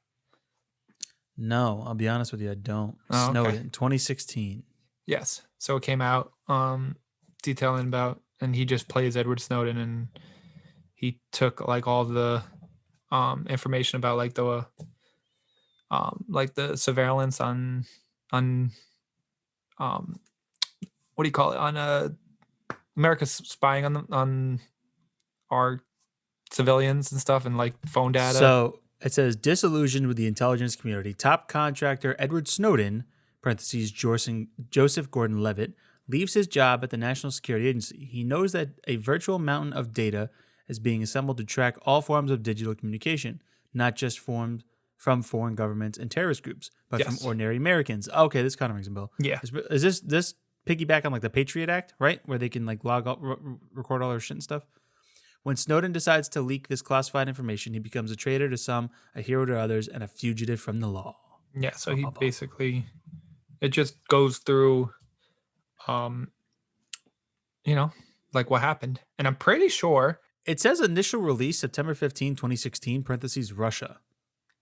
No, I'll be honest with you, I don't. Oh, Snowden, 2016. Yes. So it came out detailing about, and he just plays Edward Snowden, and he took like all the information about like the surveillance on what do you call it, on America's spying on our civilians and stuff, and like phone data. So it says disillusioned with the intelligence community, top contractor Edward Snowden (parentheses Joseph Gordon-Levitt) leaves his job at the National Security Agency. He knows that a virtual mountain of data is being assembled to track all forms of digital communication, not just from foreign governments and terrorist groups, but from ordinary Americans. Okay, this kind of rings a bell. Yeah. Is this piggyback on like the Patriot Act, right? Where they can like record all their shit and stuff? When Snowden decides to leak this classified information, he becomes a traitor to some, a hero to others, and a fugitive from the law. Yeah, so he basically, it just goes through, you know, like what happened. And I'm pretty sure. It says initial release September 15, 2016, parentheses Russia.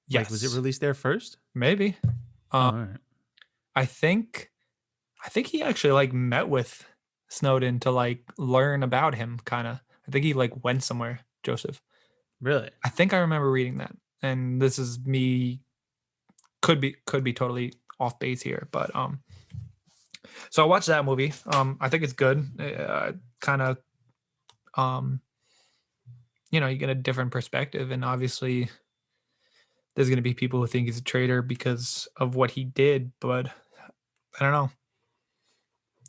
Yes. Like, was it released there first? Maybe. All right. I think he actually like met with Snowden to like learn about him, kind of. I think he like went somewhere, Joseph. Really? I think I remember reading that. And this is me, could be totally off base here, but so I watched that movie. I think it's good. Kind of you know, you get a different perspective, and obviously there's going to be people who think he's a traitor because of what he did, but I don't know.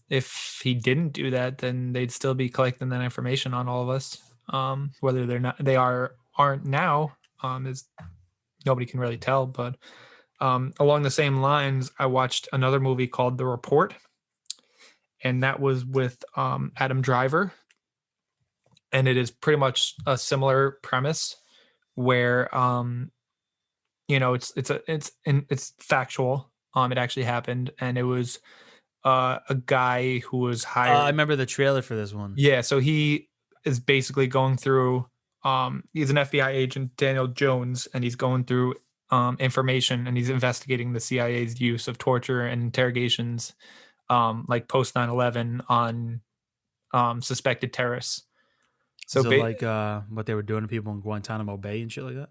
If he didn't do that, then they'd still be collecting that information on all of us. Whether aren't now, is nobody can really tell. But along the same lines, I watched another movie called The Report, and that was with Adam Driver, and it is pretty much a similar premise where you know, it's factual. It actually happened, and it was a guy who was hired. I remember the trailer for this one. Yeah, so he is basically going through. He's an FBI agent, Daniel Jones, and he's going through information, and he's investigating the CIA's use of torture and interrogations like post 9/11 on suspected terrorists. So Is it like what they were doing to people in Guantanamo Bay and shit like that?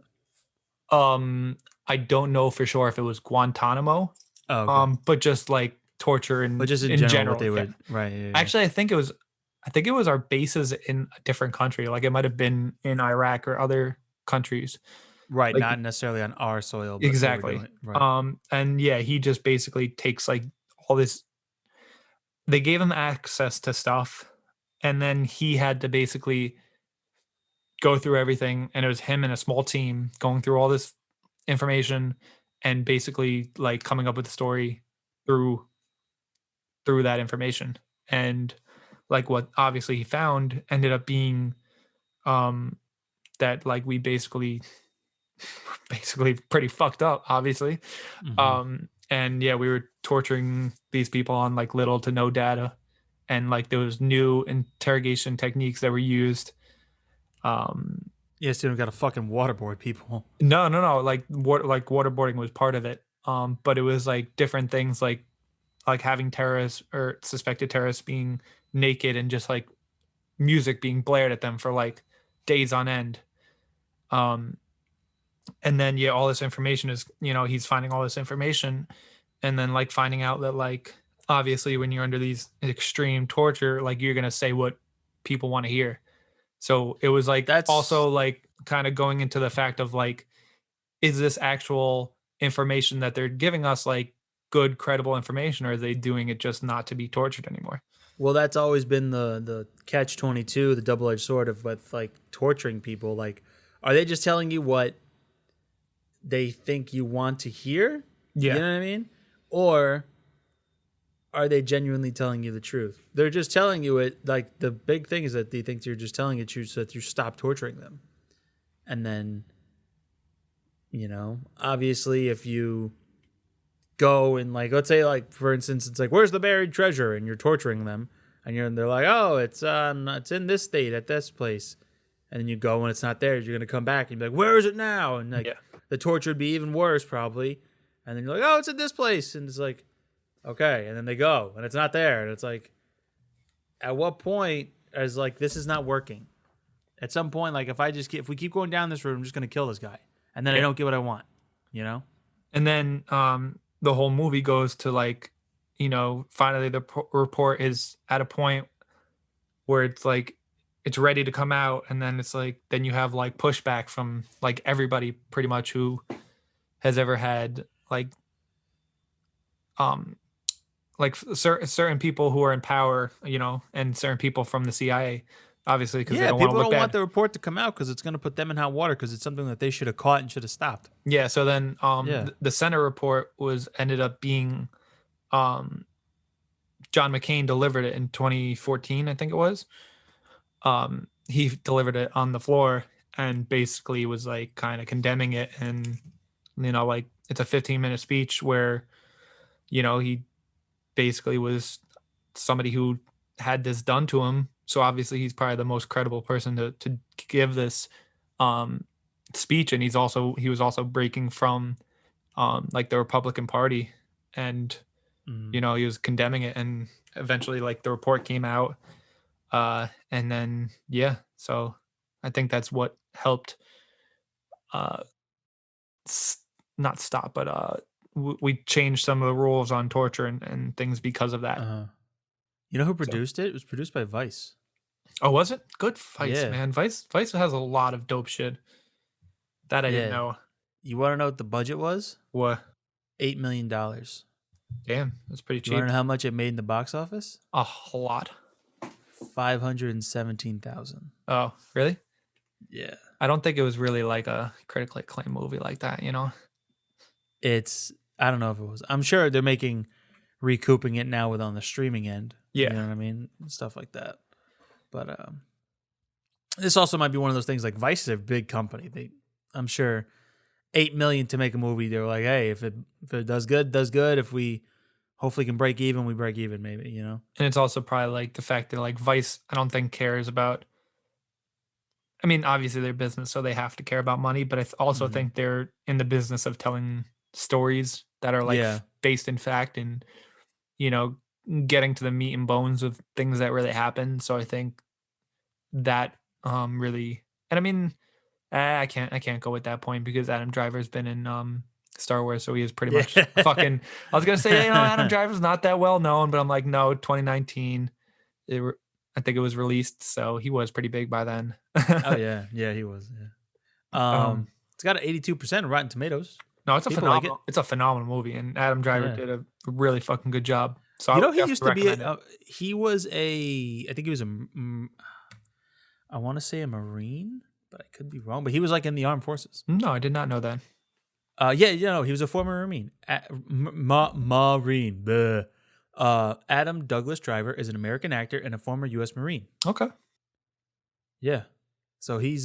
I don't know for sure if it was Guantanamo, Oh, okay. but just like torture But just in in general, what general. they Yeah. would, right? Yeah, yeah. Actually, I think it was our bases in a different country. Like it might have been in Iraq or other countries. Right, Like not necessarily on our soil, but they were exactly. doing it. Right. And yeah, he just basically takes like all this. They gave him access to stuff, and then he had to basically go through everything. And it was him and a small team going through all this information and basically like coming up with a story through that information. And like what obviously he found ended up being um that like we basically pretty fucked up, obviously. And yeah, we were torturing these people on like little to no data, and like there was new interrogation techniques that were used. Yes, dude, got to fucking waterboard people. No, like waterboarding was part of it. But it was like different things like having terrorists or suspected terrorists being naked and just like music being blared at them for like days on end. And then yeah, all this information is, he's finding all this information, and then like finding out that like obviously when you're under these extreme torture, like you're gonna say what people want to hear. So it was like That's also like kind of going into the fact of like, is this actual information that they're giving us like good, credible information, or are they doing it just not to be tortured anymore? well, that's always been the catch-22, the double-edged sword of with like torturing people. Like, are they just telling you what they think you want to hear? Yeah. You know what I mean? Or are they genuinely telling you the truth? They're just telling you it. Like, the big thing is that they think you're just telling it you so that you stop torturing them. And then, obviously if you go and like, let's say like, for instance, it's like, where's the buried treasure? And you're torturing them, and they're like, oh, it's in this state at this place. And then you go and it's not there. You're going to come back and be like, where is it now? And like, the torture would be even worse probably. And then you're like, oh, it's in this place. And it's like, okay. And then they go and it's not there. And it's like, at what point is like, this is not working? At some point, like if we keep going down this road, I'm just going to kill this guy. And then I don't get what I want, And then the whole movie goes to like, finally the report is at a point where it's like, it's ready to come out. And then it's like, then you have like pushback from like everybody pretty much who has ever had like certain people who are in power, and certain people from the CIA, obviously, because they don't want to look bad. People don't want the report to come out because it's going to put them in hot water because it's something that they should have caught and should have stopped. Yeah. So then the Senate report ended up being John McCain delivered it in 2014, I think it was. He delivered it on the floor and basically was like kind of condemning it. And, like it's a 15-minute speech where, he basically was somebody who had this done to him. So obviously he's probably the most credible person to give this speech. And he was also breaking from like the Republican Party, and, he was condemning it. And eventually like the report came out. And then, yeah, so I think that's what helped not stop, but we changed some of the rules on torture and things because of that. You know who produced it? It was produced by Vice. Oh, was it? Good Vice, Yeah. man. Vice has a lot of dope shit that I didn't know. You want to know what the budget was? What? $8 million. Damn, that's pretty You cheap. want to know how much it made in the box office? A lot. 517,000. Oh, really? Yeah. I don't think it was really like a critically acclaimed movie like that, I don't know if it was. I'm sure they're recouping it now on the streaming end. Yeah. You know what I mean? Stuff like that. But this also might be one of those things like Vice is a big company. I'm sure $8 million to make a movie. They were like, hey, if it does good, does good. If we hopefully can break even, we break even maybe, And it's also probably like the fact that like Vice, I don't think cares about, I mean, obviously they're business, so they have to care about money, but I also think they're in the business of telling stories that are like based in fact and, getting to the meat and bones of things that really happened. So I think that really, and I mean, I can't go at that point because Adam Driver's been in Star Wars, so he is pretty much Yeah. fucking. I was gonna say, Adam Driver's not that well known, but I'm like, no, 2019, I think it was released, so he was pretty big by then. Oh yeah, he was. Yeah. It's got an 82% Rotten Tomatoes. No, it's a People like phenomenal. It's a phenomenal movie, and Adam Driver Yeah. did a really fucking good job. So You I know, would he used to definitely be. recommend He was a. I think he was a. I want to say a Marine, but I could be wrong. But he was like in the armed forces. it. No, I did not know that. Yeah, he was a former Marine. Marine. Bleh. Adam Douglas Driver is an American actor and a former U.S. Marine. Okay. Yeah, so he's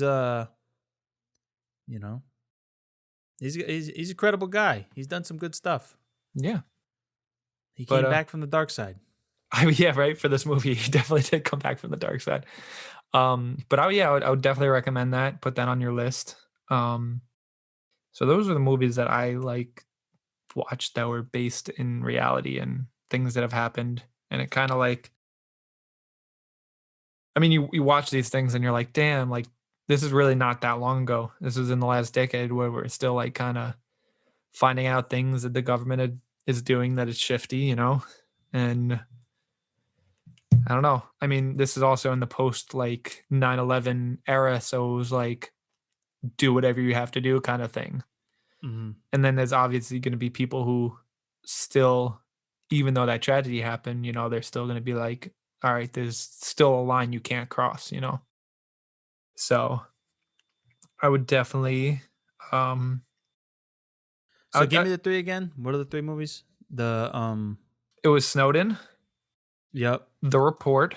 he's a credible guy. He's done some good stuff. Yeah. He But, came back from the dark side. Yeah, right. For this movie, he definitely did come back from the dark side. But I would definitely recommend that. Put that on your list. So those are the movies that I like watched that were based in reality and things that have happened. And it kind of like, I mean, you watch these things and you're like, damn, like this is really not that long ago. This was in the last decade where we're still like kind of finding out things that the government is doing that is shifty, and I don't know. I mean, this is also in the post like 9/11 era, so it was like do whatever you have to do kind of thing. Mm-hmm. And then there's obviously going to be people who still, even though that tragedy happened, they're still going to be like, all right, there's still a line you can't cross, So I would definitely So give me the three again. What are the three movies? It was Snowden, Yep. The Report,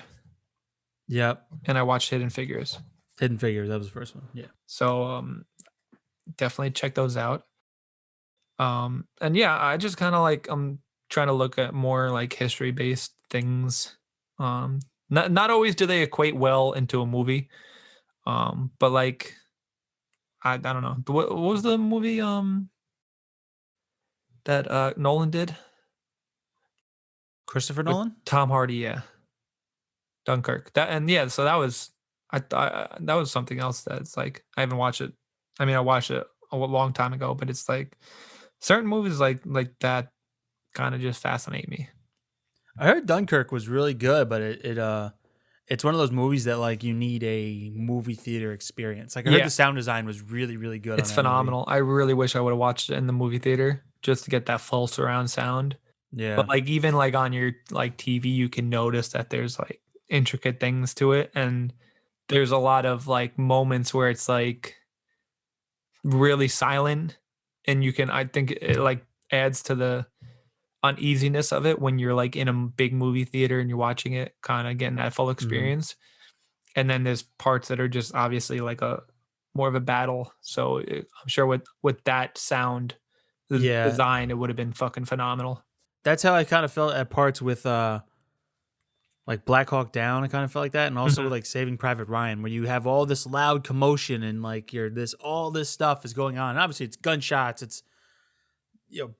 Yep. and I watched Hidden Figures. Hidden Figures. That was the first one. Yeah. So definitely check those out. And yeah, I just kind of like I'm trying to look at more like history based things. Not always do they equate well into a movie. But like I don't know. What was the movie that Nolan did? Christopher With Nolan? Tom Hardy, yeah. Dunkirk. So that was that was something else that's like I haven't watched it. I mean, I watched it a long time ago, but it's like certain movies like that kind of just fascinate me. I heard Dunkirk was really good, but it's one of those movies that like you need a movie theater experience. Like I heard Yeah. the sound design was really, really good. It's phenomenal. I really wish I would have watched it in the movie theater just to get that full surround sound. Yeah. But like even like on your like TV, you can notice that there's like intricate things to it, and there's a lot of like moments where it's like really silent, and I think it like adds to the uneasiness of it when you're like in a big movie theater and you're watching it, kind of getting that full experience. And then there's parts that are just obviously like a more of a battle. So I'm sure with that sound design, it would have been fucking phenomenal. That's how I kind of felt at parts with like Black Hawk Down. I kind of felt like that, and also with like Saving Private Ryan, where you have all this loud commotion and like all this stuff is going on. And obviously, it's gunshots, it's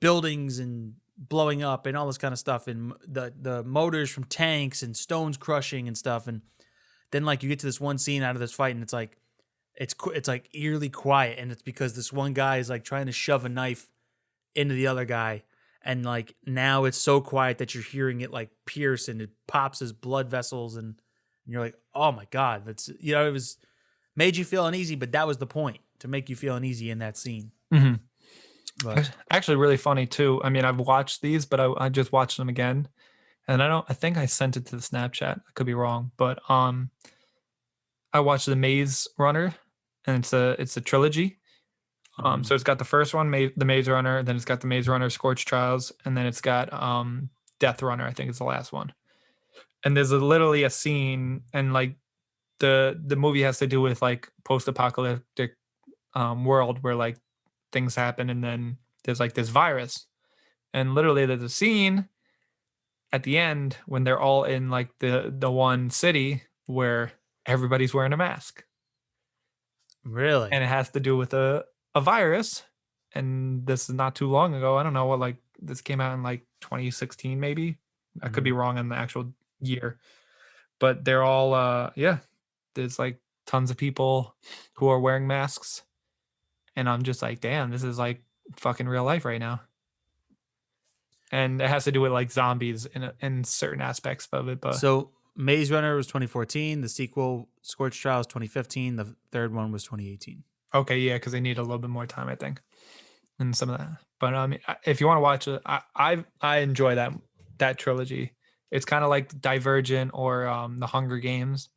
buildings and blowing up and all this kind of stuff, and the motors from tanks and stones crushing and stuff. And then like you get to this one scene out of this fight, and it's like it's like eerily quiet, and it's because this one guy is like trying to shove a knife into the other guy. And like now it's so quiet that you're hearing it like pierce and it pops his blood vessels, and you're like, oh my God, that's it was made you feel uneasy, but that was the point, to make you feel uneasy in that scene. Mm-hmm. But actually really funny too. I mean, I've watched these, but I just watched them again, and I think I sent it to the Snapchat. I could be wrong, but I watched The Maze Runner, and it's a trilogy. So it's got the first one, The Maze Runner, then it's got The Maze Runner Scorched Trials, and then it's got Death Runner, I think it's the last one. And there's literally a scene, and like the movie has to do with like post-apocalyptic world where like things happen, and then there's like this virus, and literally there's a scene at the end when they're all in like the one city where everybody's wearing a mask. Really? And it has to do with a virus, and this is not too long ago. I don't know what, like this came out in like 2016 maybe, I could be wrong on the actual year, but they're all there's like tons of people who are wearing masks, and I'm just like, damn, this is like fucking real life right now. And it has to do with like zombies in certain aspects of it. But So Maze Runner was 2014. The sequel, Scorch Trial, was 2015. The third one was 2018. okay, yeah, because they need a little bit more time, I think, and some of that. But if you want to watch it, I enjoy that trilogy. It's kind of like Divergent or the Hunger Games.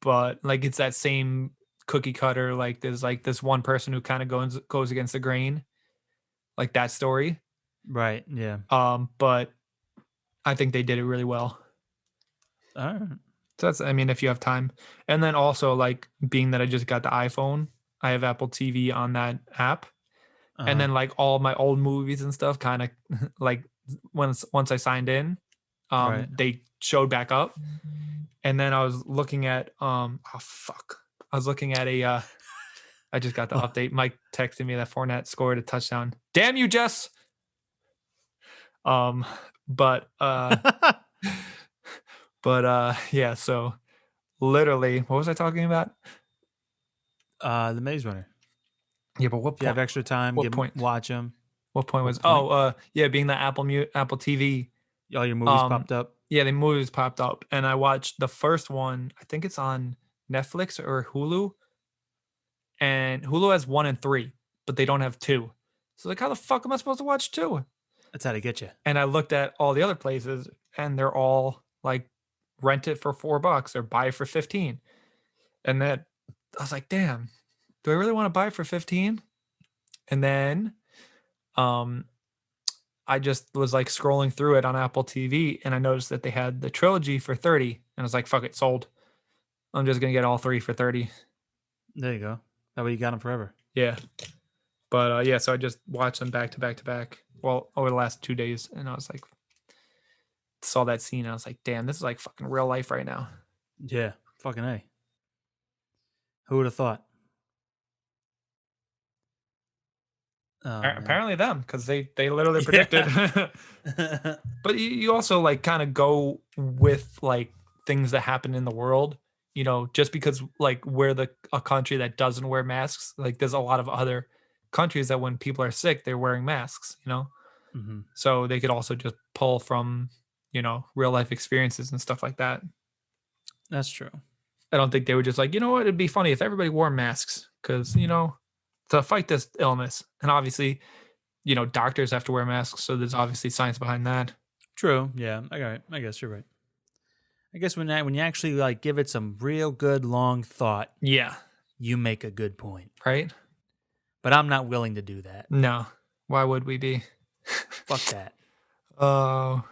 But like it's that same cookie cutter. Like there's like this one person who kind of goes against the grain, like that story. Right. Yeah. But I think they did it really well. All right. So that's, I mean, if you have time. And then also like being that I just got the iPhone, I have Apple TV on that app. And then like all my old movies and stuff kind of like once I signed in, Right. they showed back up. And then I was looking at I was looking at I just got the update. Mike texted me that Fournette scored a touchdown. Damn you, Jess. But yeah, so literally, what was I talking about? The Maze Runner. Yeah, but what If you have extra time, what point? watch them. What point was? point? Yeah, being the Apple TV. All your movies popped up. Yeah, the movies popped up, and I watched the first one. I think it's on Netflix or Hulu, and Hulu has 1 and 3, but they don't have 2. So like, how the fuck am I supposed to watch 2? That's how to get you. And I looked at all the other places, and they're all like rent it for $4 or buy it for 15. And then I was like, damn, do I really want to buy it for 15? And then I just was like scrolling through it on Apple TV, and I noticed that they had the trilogy for 30, and I was like, fuck it, sold. I'm just gonna get all 3 for 30. There you go. That way you got them forever. Yeah. But yeah, so I just watched them back to back to back. Well, over the last 2 days, and I was like, saw that scene, and I was like, damn, this is like fucking real life right now. Yeah. Fucking A. Who would have thought? Apparently them, because they literally predicted. But you also like kind of go with like things that happen in the world, you know, just because like we're a country that doesn't wear masks. Like there's a lot of other countries that when people are sick, they're wearing masks, you know. So they could also just pull from, you know, real life experiences and stuff like that. That's true. I don't think they were just like, you know what, it'd be funny if everybody wore masks, because, you know, to fight this illness. And obviously, you know, doctors have to wear masks, so there's obviously science behind that. True. Yeah. I guess you're right. I guess when you actually like give it some real good long thought, Yeah. you make a good point. Right? But I'm not willing to do that. No. Why would we be? Fuck that. Oh.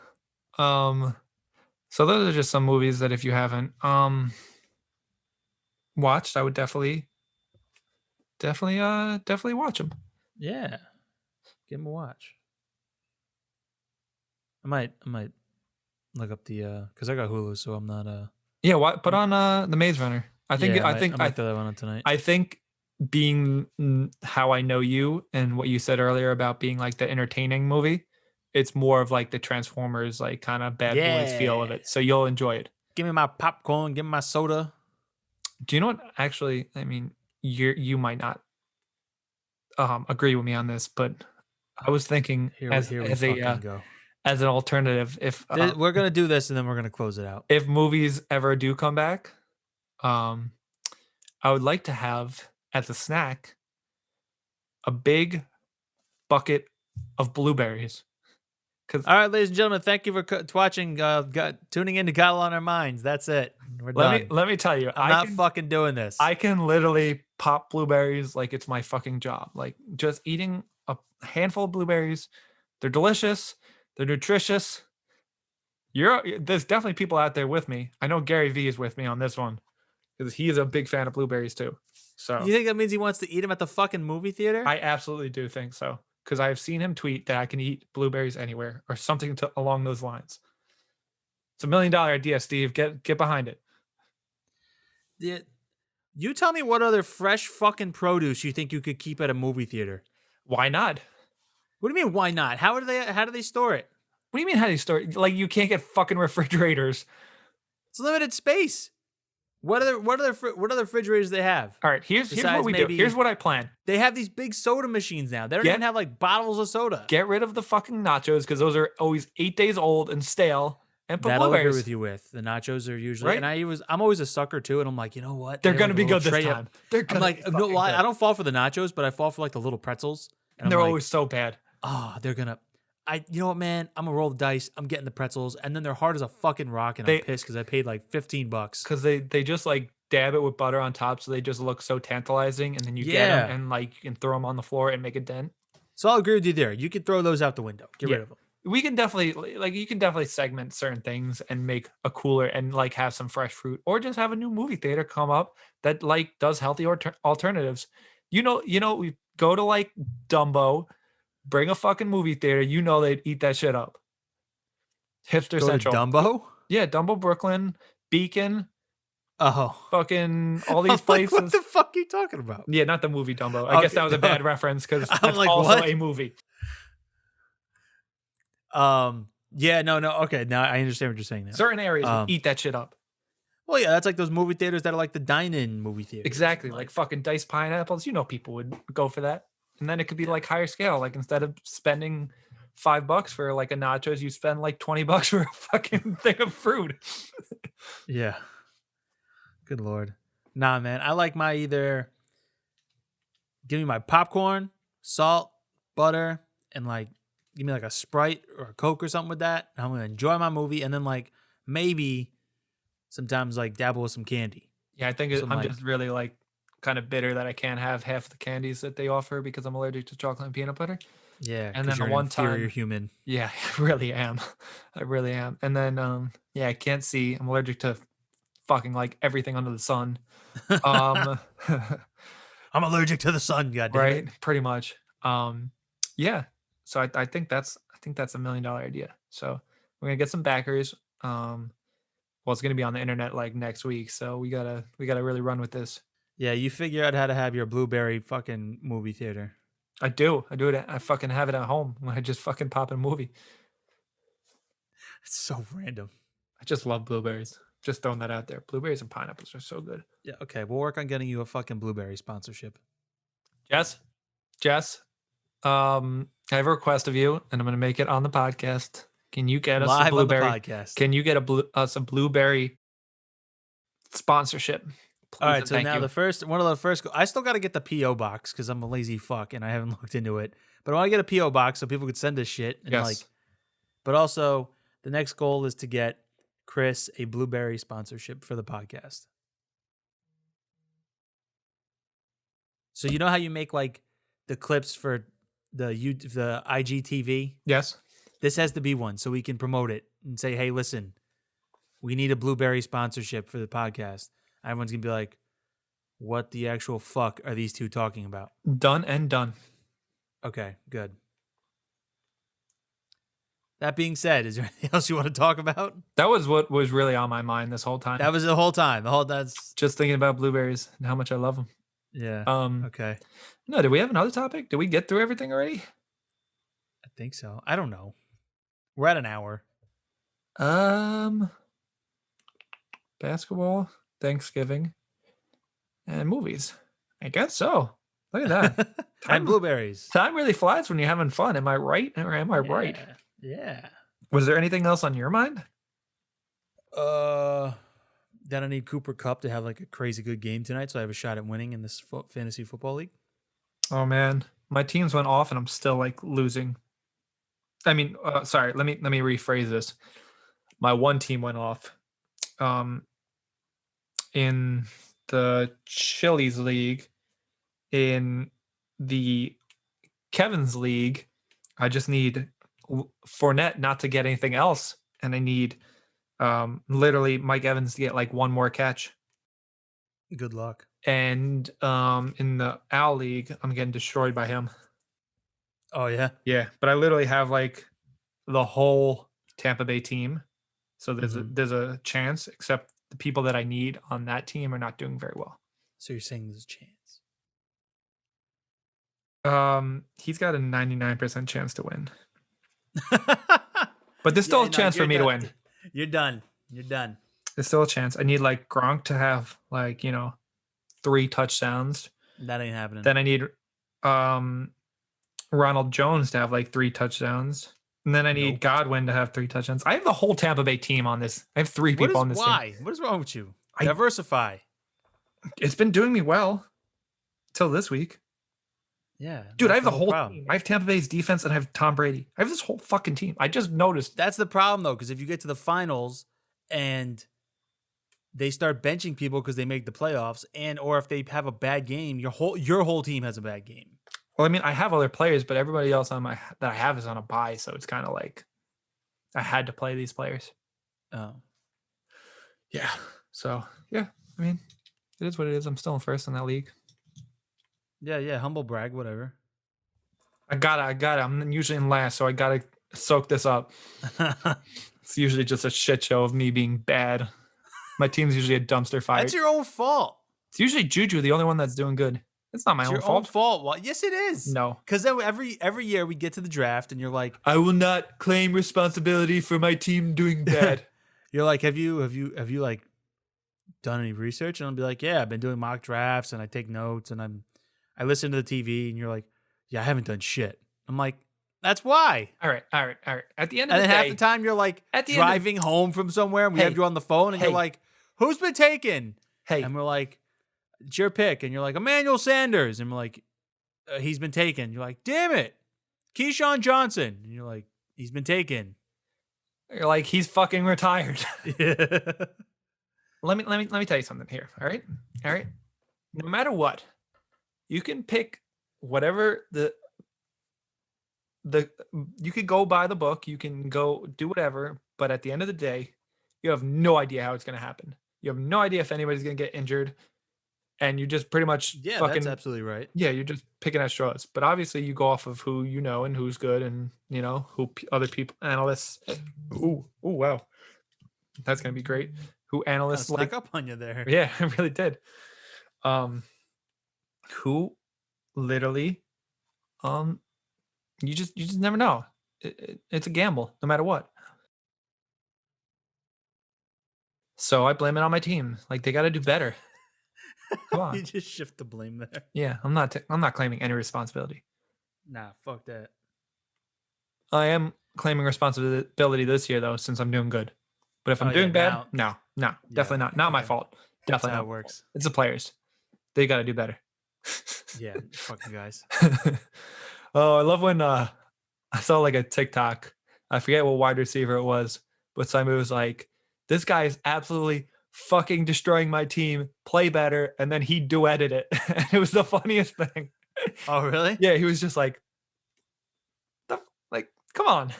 So those are just some movies that if you haven't watched, I would definitely watch them. Yeah. Give them a watch. I might look up the because I got Hulu, so I'm not Yeah, what put on the Maze Runner. I might throw that one on tonight. I think being how I know you and what you said earlier about being like the entertaining movie, it's more of like the Transformers, like kind of bad boys feel of it. So you'll enjoy it. Give me my popcorn, give me my soda. Do you know what? Actually, I mean, you might not agree with me on this, but I was thinking as an alternative, if we're gonna do this and then we're gonna close it out. If movies ever do come back, I would like to have as a snack a big bucket of blueberries. All right, ladies and gentlemen, thank you for watching. Tuning in to Got on Our Minds. That's it. We're done. Let me tell you, I'm not fucking doing this. I can literally pop blueberries like it's my fucking job. Like just eating a handful of blueberries. They're delicious. They're nutritious. There's definitely people out there with me. I know Gary V is with me on this one because he is a big fan of blueberries too. So you think that means he wants to eat them at the fucking movie theater? I absolutely do think so, because I have seen him tweet that I can eat blueberries anywhere or something along those lines. It's $1 million idea, Steve. Get behind it. Yeah. You tell me what other fresh fucking produce you think you could keep at a movie theater. Why not? What do you mean, why not? How do they store it? What do you mean how do you store? Like you can't get fucking refrigerators. It's limited space. What other refrigerators they have? All right, here's what Besides we do. maybe- Here's what I plan. They have these big soda machines now. They don't Get- even have like bottles of soda. Get rid of the fucking nachos because those are always 8 days old and stale. And put That I'll agree blueberries. with you with. The nachos are usually, Right? and I'm always a sucker too. And I'm like, you know what? They're They have, gonna like, be a little good this tray up. time. They're I'm gonna like, be no, fucking I good. don't fall for the nachos, but I fall for like the little pretzels. And They're I'm like, always so bad. oh, they're gonna. You know what, man? I'm gonna roll the dice. I'm getting the pretzels, and then they're hard as a fucking rock, and I'm They- pissed because I paid like $15. Because they just like dab it with butter on top, so they just look so tantalizing, and then you get Yeah. them and like you can throw them on the floor and make a dent. So I'll agree with you there. You could throw those out the window. Get Yeah. rid of them. We can definitely like you can definitely segment certain things and make a cooler and like have some fresh fruit, or just have a new movie theater come up that like does healthy alternatives. You know, we go to like Dumbo, bring a fucking movie theater. You know they'd eat that shit up. Hipster Go Central. to Dumbo. Yeah, Dumbo, Brooklyn, Beacon, Oh, fucking all I'm these like, places. what the fuck are you talking about? Yeah, not the movie Dumbo. I guess Okay, that was a no. bad reference because I'm that's like, also what? a movie. Yeah, no. Okay, now I understand what you're saying now. Certain areas would Um, eat that shit up. Well, yeah, that's like those movie theaters that are like the dine-in movie theaters. Exactly, like fucking diced pineapples. You know, people would go for that, and then it could be like higher scale. Like instead of spending $5 for like a nachos, you spend like $20 for a fucking thing of fruit. Yeah. Good lord. Nah, man. I like my either give me my popcorn, salt, butter, and like give me like a Sprite or a Coke or something with that. And I'm gonna enjoy my movie, and then like maybe sometimes like dabble with some candy. Yeah, I think Some, I'm like- just really like kind of bitter that I can't have half the candies that they offer because I'm allergic to chocolate and peanut butter. Yeah. And 'cause then you're the an one inferior time- human. Yeah, I really am. I really am. And then yeah, I can't see. I'm allergic to fucking like everything under the sun. Um I'm allergic to the sun, goddamn. right, pretty much. Yeah. So I think that's $1 million idea. So we're gonna get some backers. Well, it's gonna be on the internet like next week. So we gotta really run with this. Yeah, you figure out how to have your blueberry fucking movie theater. I do it. I fucking have it at home when I just fucking pop in a movie. It's so random. I just love blueberries. Just throwing that out there. Blueberries and pineapples are so good. Yeah, okay. We'll work on getting you a fucking blueberry sponsorship. Jess, I have a request of you, and I'm going to make it on the podcast. Can you get us a Live on the blueberry? podcast. Can you get us a blueberry sponsorship? Please All right, and so thank now you. one of the first, I still got to get the PO box because I'm a lazy fuck and I haven't looked into it. But I want to get a PO box so people could send us shit and Yes. like. But also, the next goal is to get Chris a blueberry sponsorship for the podcast. So you know how you make like the clips for the IGTV? Yes. This has to be one so we can promote it and say, hey, listen, we need a blueberry sponsorship for the podcast. Everyone's going to be like, what the actual fuck are these two talking about? Done and done. Okay, good. That being said, is there anything else you want to talk about? That was what was really on my mind this whole time. That was the whole time. That's just thinking about blueberries and how much I love them. yeah. Okay. No, did we have another topic? Did we get through everything already? I think so. I don't know. We're at an hour. Basketball, Thanksgiving, and movies. I guess so. Look at that. And blueberries. Time really flies when you're having fun. Am I right or am I right? Yeah. Was there anything else on your mind? Then I need Cooper Cup to have like a crazy good game tonight, so I have a shot at winning in this fantasy football league. Oh man, my teams went off and I'm still like losing. I mean, sorry. Let me rephrase this. My one team went off. In the Chili's league, in the Kevin's league, I just need Fournette not to get anything else, and I need literally Mike Evans to get like one more catch. Good luck. And in the Al league, I'm getting destroyed by him. Oh yeah. Yeah, but I literally have like the whole Tampa Bay team, so there's a chance. Except the people that I need on that team are not doing very well. So you're saying there's a chance? He's got a 99% chance to win. But there's still Yeah, a chance for you're me to done. win. You're done. You're done. There's still a chance. I need like Gronk to have like 3 touchdowns. That ain't happening. Then I need Ronald Jones to have like 3 touchdowns. And then I need Nope. Godwin to have 3 touchdowns. I have the whole Tampa Bay team on this. I have 3 people on this team. Why? What is wrong with you? I- Diversify. It's been doing me well till this week. Yeah. Dude, I that's have the whole problem. team. I have Tampa Bay's defense and I have Tom Brady. I have this whole fucking team. I just noticed. That's the problem though, because if you get to the finals and they start benching people because they make the playoffs, or if they have a bad game, your whole team has a bad game. Well, I mean, I have other players, but everybody else that I have is on a bye, so it's kind of like I had to play these players. Oh. Yeah. So yeah, I mean, it is what it is. I'm still in first in that league. Yeah, humble brag, whatever. I got it. I'm usually in last, so I gotta soak this up. It's usually just a shit show of me being bad. My team's usually a dumpster fire. That's your own fault. It's usually Juju, the only one that's doing good. It's not my It's own your fault. own fault. Well, yes, it is. No. Because then every year we get to the draft and you're like, I will not claim responsibility for my team doing bad. you're like, have you like done any research? And I'll be like, yeah, I've been doing mock drafts and I take notes and I listen to the TV. And you're like, yeah, I haven't done shit. I'm like, that's why. All right. At the end of And the then day, half the time you're like At the end of- driving home from somewhere and we Hey, have you on the phone and hey. you're like, who's been taken? hey, And we're like, it's your pick. And you're like, Emmanuel Sanders. And we're like, he's been taken. You're like, damn it. Keyshawn Johnson. And you're like, he's been taken. you're like he's fucking retired. Yeah. let me tell you something here. All right. No matter what, you can pick whatever the you could go by the book. You can go do whatever. But at the end of the day, you have no idea how it's going to happen. You have no idea if anybody's going to get injured. And you just pretty much Yeah, fucking that's absolutely right. yeah, you're just picking at straws. But obviously, you go off of who you know and who's good, and other people, analysts. Ooh, wow, that's gonna be great. Who I analysts snuck like? up on you there. Yeah, I really did. Who literally, you just never know. It's a gamble, no matter what. So I blame it on my team. Like they got to do better. Come on. You just shift the blame there. Yeah, I'm not claiming any responsibility. Nah, fuck that. I am claiming responsibility this year though, since I'm doing good. But if I'm Oh, yeah, doing bad, now- no, definitely not. Not my okay. fault. That's Definitely how not. it works. It's the players. They got to do better. Yeah, fucking guys. Oh, I love when I saw like a TikTok. I forget what wide receiver it was, but somebody was like, "This guy is absolutely fucking destroying my team. Play better." And then he duetted it. And it was the funniest thing. Oh, really? Yeah, he was just like, come on.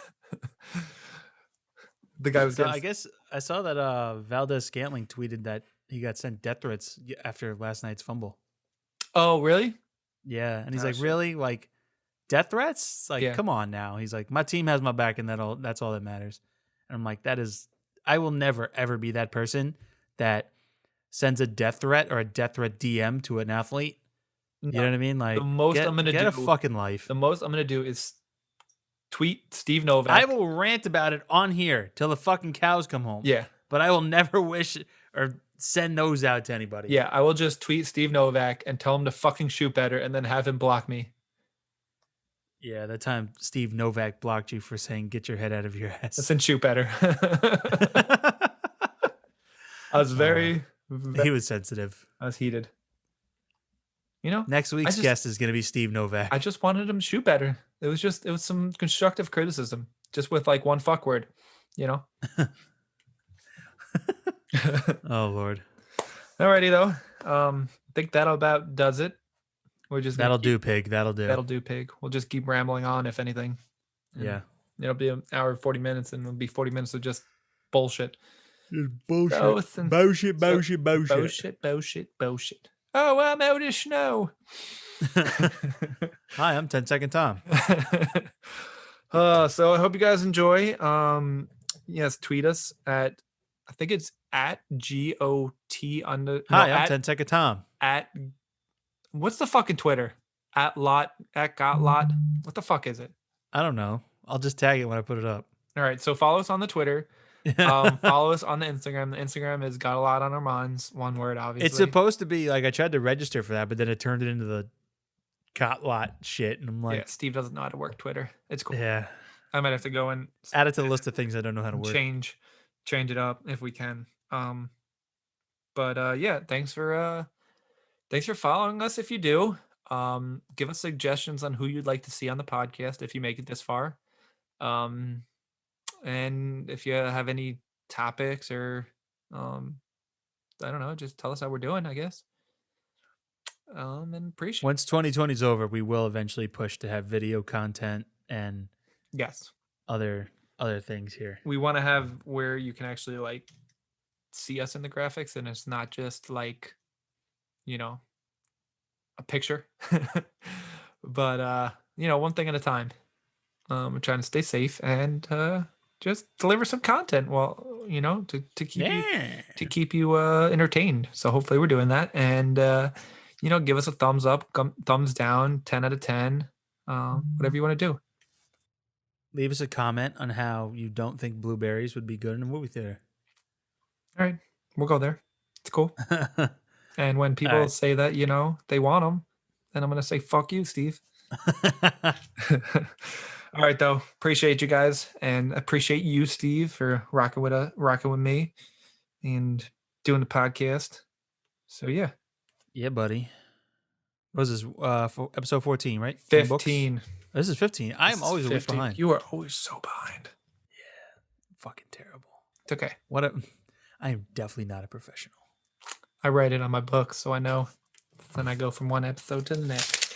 The guy was So getting, I guess I saw that Valdez Scantling tweeted that he got sent death threats after last night's fumble. oh, really? Yeah, and he's Oh, like, shit. really? Like death threats? It's like, Yeah. come on now. He's like, my team has my back, and that's all that matters. And I'm like, I will never ever be that person that sends a death threat or a death threat DM to an athlete. You know what I mean? Like, The most get, I'm gonna get a do- fucking life. The most I'm going to do is tweet Steve Novak. I will rant about it on here till the fucking cows come home. Yeah. But I will never wish or send those out to anybody. Yeah. I will just tweet Steve Novak and tell him to fucking shoot better and then have him block me. Yeah, that time Steve Novak blocked you for saying "get your head out of your ass." Listen, shoot better. I was very, He was sensitive. I was heated. You know, Next week's just- guest is going to be Steve Novak. I just wanted him to shoot better. It was some constructive criticism, just with like one fuck word, you know? Oh Lord, Alrighty though. I think that about does it. We're just that'll do, pig. That'll do. That'll do, pig. We'll just keep rambling on, if anything. And Yeah. It'll be an hour and 40 minutes, and it'll be 40 minutes of just bullshit. Bullshit. Growth and- Bullshit. so- Bullshit. Bullshit. Bullshit. Oh, I'm out of snow. Hi, I'm 10 Second Tom. So I hope you guys enjoy. Yes, tweet us at, I think it's at GOT under. no, Hi, I'm at, 10 Second Tom. at what's the fucking Twitter? At got lot. What the fuck is it? I don't know. I'll just tag it when I put it up. All right. So follow us on the Twitter. Follow us on the Instagram. The Instagram has got a lot on our minds. One word, obviously. It's supposed to be like I tried to register for that, but then it turned it into the cot lot shit, and I'm Yeah, like, Steve doesn't know how to work Twitter. It's cool. yeah, I might have to go and add it to the list of things I don't know how to work. change it up if we can. But yeah, thanks for following us if you do. Give us suggestions on who you'd like to see on the podcast if you make it this far. And if you have any topics or I don't know, just tell us how we're doing, I guess. And appreciate Once 2020 is over, we will eventually push to have video content and yes. other things here. We want to have where you can actually like see us in the graphics and it's not just like, you know, a picture. But one thing at a time. We're trying to stay safe and just deliver some content to keep you entertained. So hopefully we're doing that. And give us a thumbs up, thumbs down, 10 out of 10. Whatever you want to do. Leave us a comment on how you don't think blueberries would be good in a movie theater. All right, we'll go there. It's cool. And when people say that, they want them, then I'm going to say, fuck you, Steve. All right, though. Appreciate you guys and appreciate you, Steve, for rocking with me and doing the podcast. So, yeah. Yeah, buddy. What was this? For episode 14, right? 15. This is 15. I am always a week behind. You are always so behind. Yeah. Fucking terrible. It's okay. I am definitely not a professional. I write it on my book, so I know. Then I go from one episode to the next.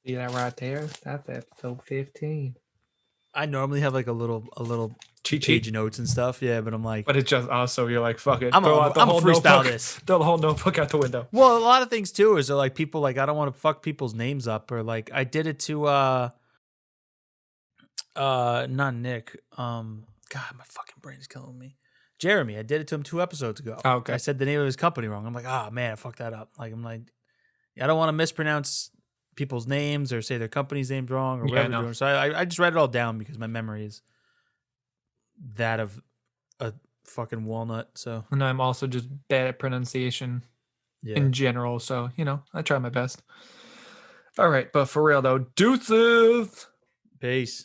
See that right there? That's episode 15. I normally have like a little cheat page sheet notes and stuff. Yeah, but I'm like, but it's just also you're like, fuck it. I'm freestyle this. Throw the whole notebook out the window. Well, a lot of things too is like people like I don't want to fuck people's names up or like I did it to not Nick. God, my fucking brain is killing me. Jeremy, I did it to him 2 episodes ago. Oh, okay. I said the name of his company wrong. I'm like, man, I fucked that up. Like I'm like, I don't want to mispronounce people's names or say their company's names wrong or whatever. No. So I just write it all down because my memory is that of a fucking walnut. So and I'm also just bad at pronunciation in general. So I try my best. All right, but for real though, deuces. Peace.